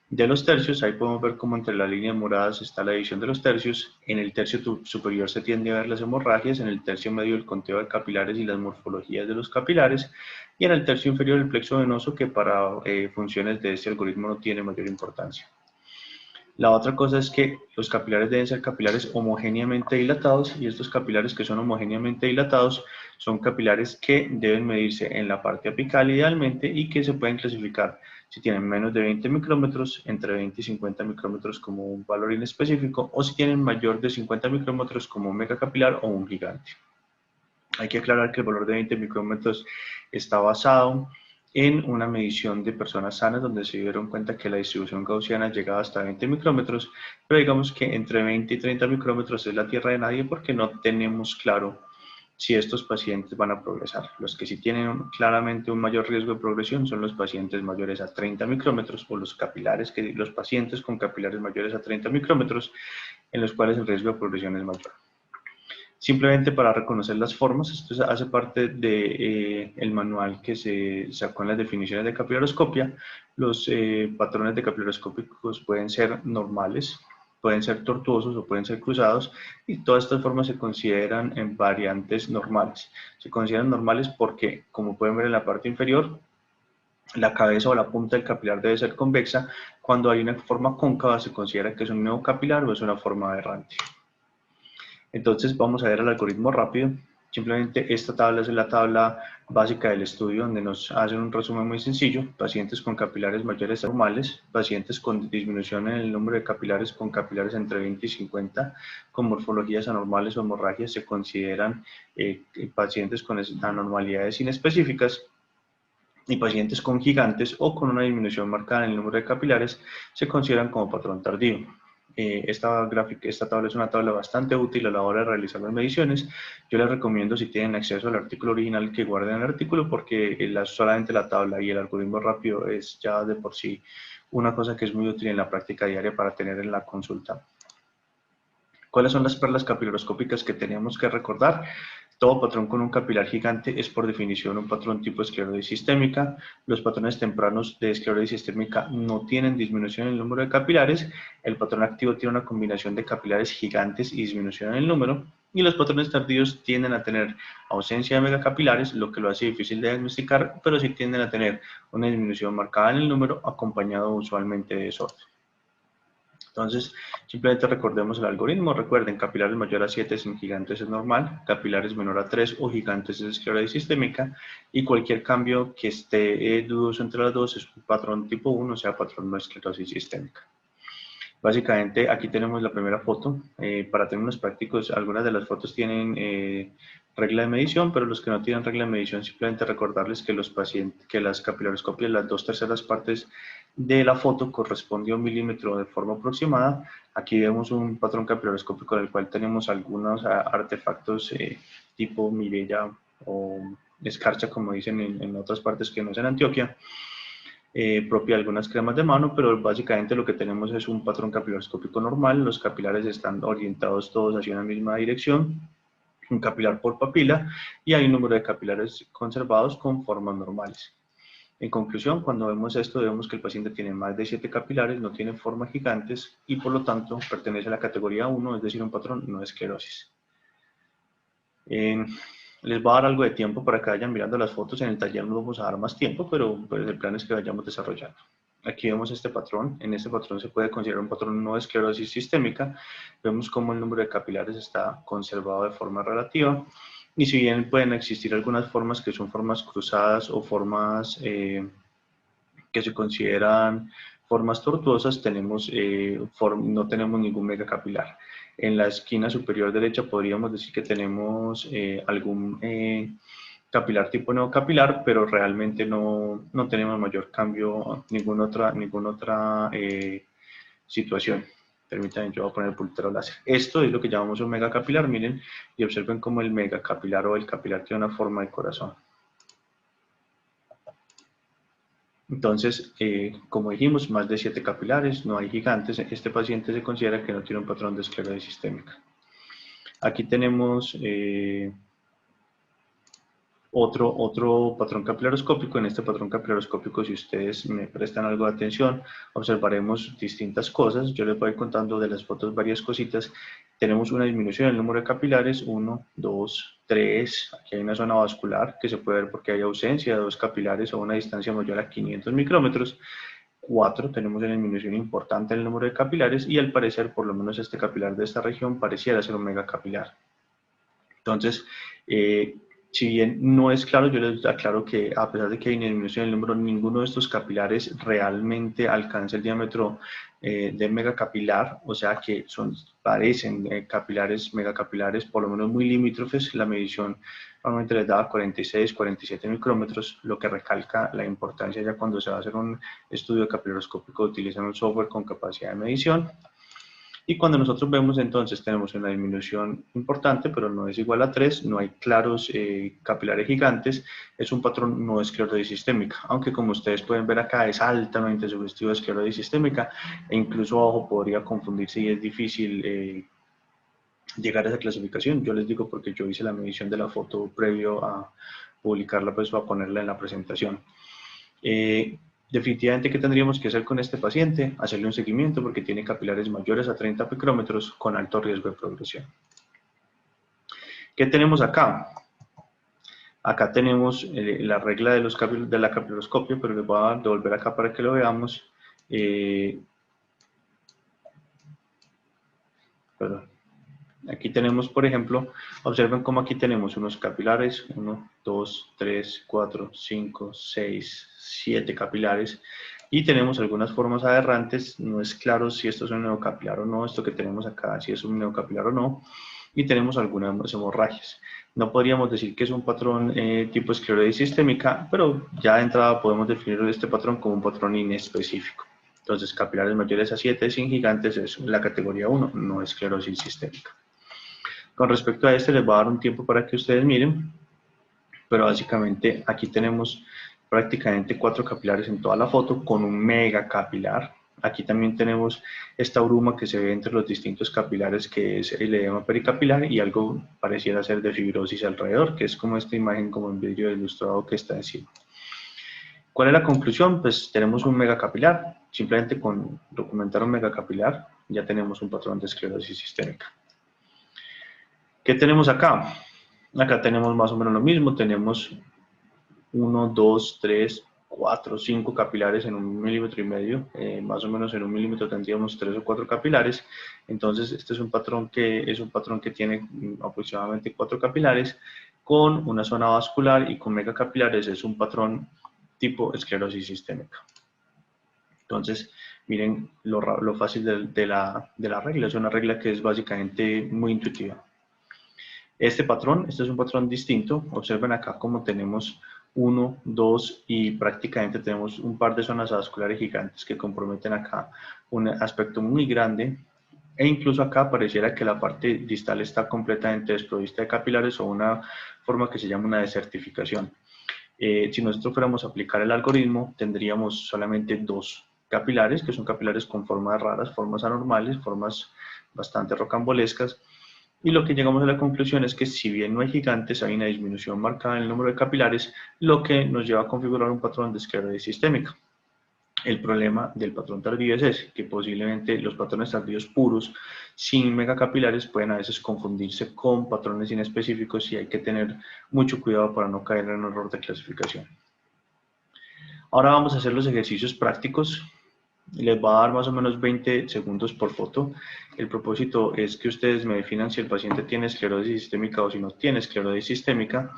de los tercios, ahí podemos ver cómo entre las líneas moradas está la división de los tercios, en el tercio superior se tiende a ver las hemorragias, en el tercio medio el conteo de capilares y las morfologías de los capilares, y en el tercio inferior el plexo venoso, que para funciones de este algoritmo no tiene mayor importancia. La otra cosa es que los capilares deben ser capilares homogéneamente dilatados y estos capilares que son homogéneamente dilatados son capilares que deben medirse en la parte apical idealmente y que se pueden clasificar si tienen menos de 20 micrómetros, entre 20 y 50 micrómetros como un valor inespecífico o si tienen mayor de 50 micrómetros como un megacapilar o un gigante. Hay que aclarar que el valor de 20 micrómetros está basado en una medición de personas sanas donde se dieron cuenta que la distribución gaussiana llegaba hasta 20 micrómetros, pero digamos que entre 20 y 30 micrómetros es la tierra de nadie porque no tenemos claro si estos pacientes van a progresar. Los que sí tienen claramente un mayor riesgo de progresión son los pacientes mayores a 30 micrómetros o los pacientes con capilares mayores a 30 micrómetros en los cuales el riesgo de progresión es mayor. Simplemente para reconocer las formas, esto hace parte del manual que se sacó en las definiciones de capilaroscopia. Los patrones de capilaroscópicos pueden ser normales, pueden ser tortuosos o pueden ser cruzados y todas estas formas se consideran en variantes normales. Se consideran normales porque, como pueden ver en la parte inferior, la cabeza o la punta del capilar debe ser convexa. Cuando hay una forma cóncava se considera que es un neocapilar o es una forma aberrante. Entonces vamos a ver el algoritmo rápido. Simplemente esta tabla es la tabla básica del estudio, donde nos hacen un resumen muy sencillo: pacientes con capilares mayores a normales, pacientes con disminución en el número de capilares con capilares entre 20 y 50, con morfologías anormales o hemorragias, se consideran pacientes con anormalidades inespecíficas, y pacientes con gigantes o con una disminución marcada en el número de capilares se consideran como patrón tardío. Esta tabla es una tabla bastante útil a la hora de realizar las mediciones. Yo les recomiendo, si tienen acceso al artículo original, que guarden el artículo, porque solamente la tabla y el algoritmo rápido es ya de por sí una cosa que es muy útil en la práctica diaria para tener en la consulta. ¿Cuáles son las perlas capilaroscópicas que tenemos que recordar? Todo patrón con un capilar gigante es por definición un patrón tipo esclerosis sistémica. Los patrones tempranos de esclerosis sistémica no tienen disminución en el número de capilares. El patrón activo tiene una combinación de capilares gigantes y disminución en el número. Y los patrones tardíos tienden a tener ausencia de megacapilares, lo que lo hace difícil de diagnosticar, pero sí tienden a tener una disminución marcada en el número, acompañado usualmente de desorden. Entonces, simplemente recordemos el algoritmo. Recuerden, capilares mayor a 7 en gigantes es normal, capilares menor a 3 o gigantes es esclerosis sistémica, y cualquier cambio que esté dudoso entre las dos es un patrón tipo 1, o sea, patrón no esclerosis sistémica. Básicamente, aquí tenemos la primera foto. Para términos prácticos, algunas de las fotos tienen regla de medición, pero los que no tienen regla de medición, simplemente recordarles que las capilaroscopias, las 2/3 partes de la foto corresponde a 1 milímetro de forma aproximada. Aquí vemos un patrón capilaroscópico del cual tenemos algunos artefactos tipo mirella o escarcha, como dicen en otras partes que no es en Antioquia. Propia de algunas cremas de mano, pero básicamente lo que tenemos es un patrón capilaroscópico normal. Los capilares están orientados todos hacia una misma dirección, un capilar por papila, y hay un número de capilares conservados con formas normales. En conclusión, cuando vemos esto, vemos que el paciente tiene más de 7 capilares, no tiene formas gigantes y por lo tanto pertenece a la categoría 1, es decir, un patrón no esclerosis. Les voy a dar algo de tiempo para que vayan mirando las fotos. En el taller no vamos a dar más tiempo, pero pues, el plan es que vayamos desarrollando. Aquí vemos este patrón. En este patrón se puede considerar un patrón no esclerosis sistémica. Vemos cómo el número de capilares está conservado de forma relativa. Y si bien pueden existir algunas formas que son formas cruzadas o formas que se consideran formas tortuosas, no tenemos ningún megacapilar. En la esquina superior derecha podríamos decir que tenemos algún capilar tipo neocapilar, pero realmente no tenemos mayor cambio, ninguna otra situación. Permítanme, yo voy a poner el puntero láser. Esto es lo que llamamos un megacapilar, miren, y observen cómo el megacapilar o el capilar tiene una forma de corazón. Entonces, como dijimos, más de 7 capilares, no hay gigantes. Este paciente se considera que no tiene un patrón de esclerosis sistémica. Aquí tenemos otro patrón capilaroscópico. En este patrón capilaroscópico, si ustedes me prestan algo de atención, observaremos distintas cosas. Yo les voy contando de las fotos varias cositas. Tenemos una disminución en el número de capilares, 1, 2, 3. Aquí hay una zona vascular que se puede ver porque hay ausencia de 2 capilares a una distancia mayor a 500 micrómetros. 4, tenemos una disminución importante en el número de capilares y al parecer, por lo menos este capilar de esta región, pareciera ser un megacapilar. Entonces, si bien no es claro, yo les aclaro que a pesar de que hay una disminución en el número, ninguno de estos capilares realmente alcanza el diámetro de megacapilar, o sea que parecen capilares, megacapilares, por lo menos muy limítrofes. La medición normalmente les daba 46, 47 micrómetros, lo que recalca la importancia ya cuando se va a hacer un estudio capilaroscópico de utilizar un software con capacidad de medición. Y cuando nosotros vemos, entonces tenemos una disminución importante, pero no es igual a 3, no hay claros capilares gigantes, es un patrón no esclerosis sistémica, aunque como ustedes pueden ver acá es altamente sugestivo de esclerosis sistémica, e incluso ojo, podría confundirse y es difícil llegar a esa clasificación. Yo les digo porque yo hice la medición de la foto previo a publicarla, pues a ponerla en la presentación. Definitivamente, ¿qué tendríamos que hacer con este paciente? Hacerle un seguimiento porque tiene capilares mayores a 30 micrómetros con alto riesgo de progresión. ¿Qué tenemos acá? Acá tenemos la regla de la capilaroscopia, pero les voy a devolver acá para que lo veamos. Perdón. Aquí tenemos, por ejemplo, observen cómo aquí tenemos unos capilares, 1, 2, 3, 4, 5, 6, 7 capilares, y tenemos algunas formas aberrantes. No es claro si esto es un neocapilar o no, esto que tenemos acá, si es un neocapilar o no, y tenemos algunas hemorragias. No podríamos decir que es un patrón tipo esclerosis sistémica, pero ya de entrada podemos definir este patrón como un patrón inespecífico. Entonces, capilares mayores a 7 sin gigantes es la categoría 1, no esclerosis sistémica. Con respecto a este, les voy a dar un tiempo para que ustedes miren, pero básicamente aquí tenemos prácticamente 4 capilares en toda la foto con un megacapilar. Aquí también tenemos esta bruma que se ve entre los distintos capilares, que es el edema pericapilar, y algo pareciera ser de fibrosis alrededor, que es como esta imagen como en vidrio ilustrado que está encima. ¿Cuál es la conclusión? Pues tenemos un megacapilar. Simplemente con documentar un megacapilar ya tenemos un patrón de esclerosis sistémica. ¿Qué tenemos acá? Acá tenemos más o menos lo mismo. Tenemos 1, 2, 3, 4, 5 capilares en 1,5 milímetros. Más o menos en 1 milímetro tendríamos 3 o 4 capilares. Entonces este es un patrón que tiene aproximadamente 4 capilares con una zona vascular, y con megacapilares es un patrón tipo esclerosis sistémica. Entonces, miren lo fácil de la regla. Es una regla que es básicamente muy intuitiva. Este es un patrón distinto. Observen acá cómo tenemos 1, 2 y prácticamente tenemos un par de zonas vasculares gigantes que comprometen acá un aspecto muy grande. E incluso acá pareciera que la parte distal está completamente desprovista de capilares, o una forma que se llama una desertificación. Si nosotros fuéramos a aplicar el algoritmo, tendríamos solamente 2 capilares, que son capilares con formas raras, formas anormales, formas bastante rocambolescas. Y lo que llegamos a la conclusión es que, si bien no hay gigantes, hay una disminución marcada en el número de capilares, lo que nos lleva a configurar un patrón de esclerosis sistémica. El problema del patrón tardío es ese, que posiblemente los patrones tardíos puros sin megacapilares pueden a veces confundirse con patrones inespecíficos, y hay que tener mucho cuidado para no caer en un error de clasificación. Ahora vamos a hacer los ejercicios prácticos. Les va a dar más o menos 20 segundos por foto. El propósito es que ustedes me definan si el paciente tiene esclerosis sistémica o si no tiene esclerosis sistémica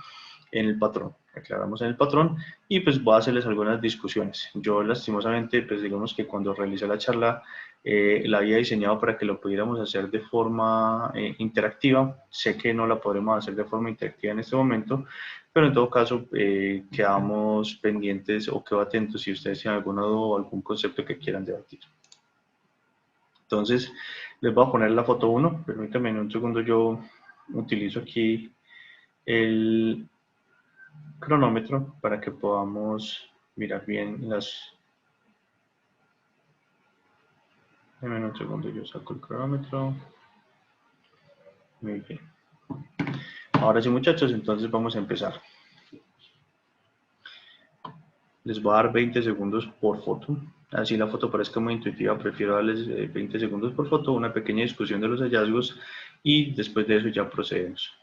en el patrón. Aclaramos en el patrón, y pues voy a hacerles algunas discusiones. Yo lastimosamente, pues digamos que cuando realicé la charla la había diseñado para que lo pudiéramos hacer de forma interactiva. Sé que no la podremos hacer de forma interactiva en este momento, pero en todo caso quedamos pendientes, o quedo atentos si ustedes tienen alguna duda o algún concepto que quieran debatir. Entonces les voy a poner la foto 1. Permítanme un segundo, yo utilizo aquí el cronómetro para que podamos mirar bien las... Denme un segundo, yo saco el cronómetro. Muy bien. Ahora sí, muchachos, entonces vamos a empezar. Les voy a dar 20 segundos por foto. Así la foto parezca muy intuitiva, prefiero darles 20 segundos por foto, una pequeña discusión de los hallazgos, y después de eso ya procedemos.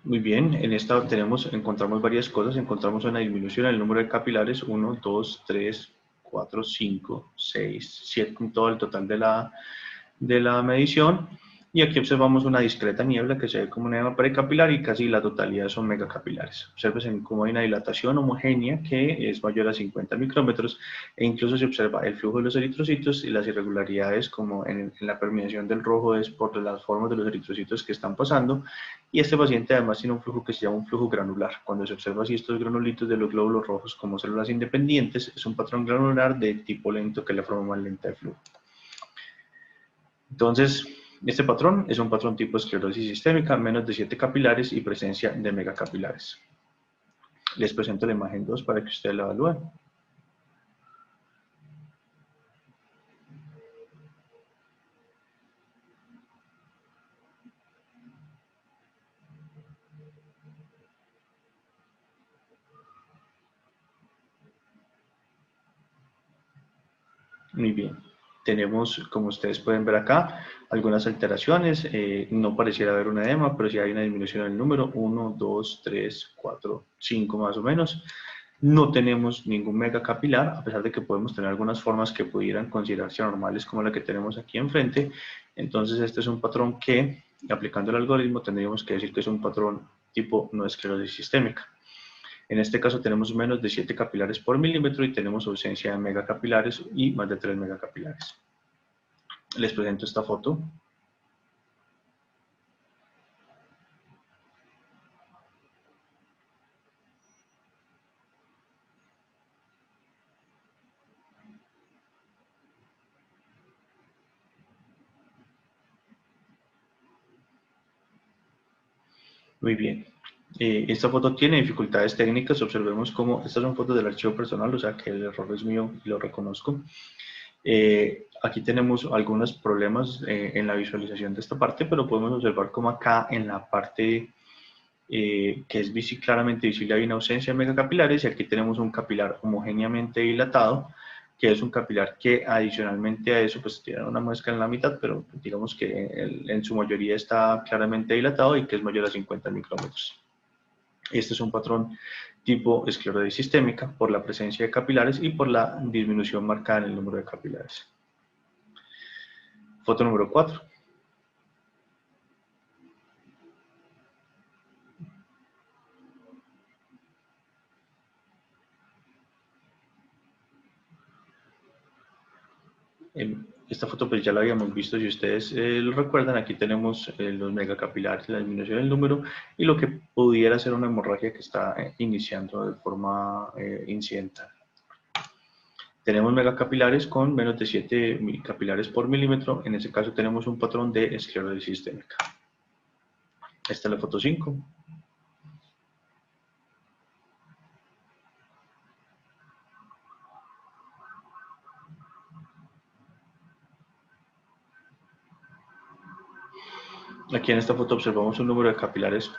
Muy bien, en esta encontramos varias cosas. Encontramos una disminución en el número de capilares, 1, 2, 3, 4, 5, 6, 7, con todo el total de la medición. Y aquí observamos una discreta niebla que se ve como un edema pericapilar, y casi la totalidad son megacapilares. Observen cómo hay una dilatación homogénea que es mayor a 50 micrómetros, e incluso se observa el flujo de los eritrocitos, y las irregularidades como en la permeación del rojo es por las formas de los eritrocitos que están pasando. Y este paciente además tiene un flujo que se llama un flujo granular. Cuando se observa así estos granulitos de los glóbulos rojos como células independientes, es un patrón granular de tipo lento, que es la forma más lenta de flujo. Entonces, este patrón es un patrón tipo esclerosis sistémica, menos de 7 capilares y presencia de megacapilares. Les presento la imagen 2 para que ustedes la evalúen. Muy bien. Tenemos, como ustedes pueden ver acá, algunas alteraciones. No pareciera haber un edema, pero sí hay una disminución en el número, 1, 2, 3, 4, 5 más o menos. No tenemos ningún megacapilar, a pesar de que podemos tener algunas formas que pudieran considerarse anormales como la que tenemos aquí enfrente. Entonces este es un patrón que, aplicando el algoritmo, tendríamos que decir que es un patrón tipo no esclerosis sistémica. En este caso tenemos menos de 7 capilares por milímetro y tenemos ausencia de megacapilares y más de 3 megacapilares. Les presento esta foto. Muy bien. Esta foto tiene dificultades técnicas. Observemos cómo estas son fotos del archivo personal, o sea que el error es mío y lo reconozco. Aquí tenemos algunos problemas en la visualización de esta parte, pero podemos observar cómo acá en la parte que es claramente visible hay una ausencia de megacapilares y aquí tenemos un capilar homogéneamente dilatado, que es un capilar que adicionalmente a eso pues tiene una muesca en la mitad, pero digamos que en su mayoría está claramente dilatado y que es mayor a 50 micrómetros. Este es un patrón tipo esclerosis sistémica por la presencia de capilares y por la disminución marcada en el número de capilares. Foto número 4. Esta foto pues ya la habíamos visto, si ustedes lo recuerdan, aquí tenemos los megacapilares, la disminución del número y lo que pudiera ser una hemorragia que está iniciando de forma incidental. Tenemos megacapilares con menos de 7 capilares por milímetro, en este caso tenemos un patrón de esclerosis sistémica. Esta es la foto 5. Aquí en esta foto observamos un número de capilares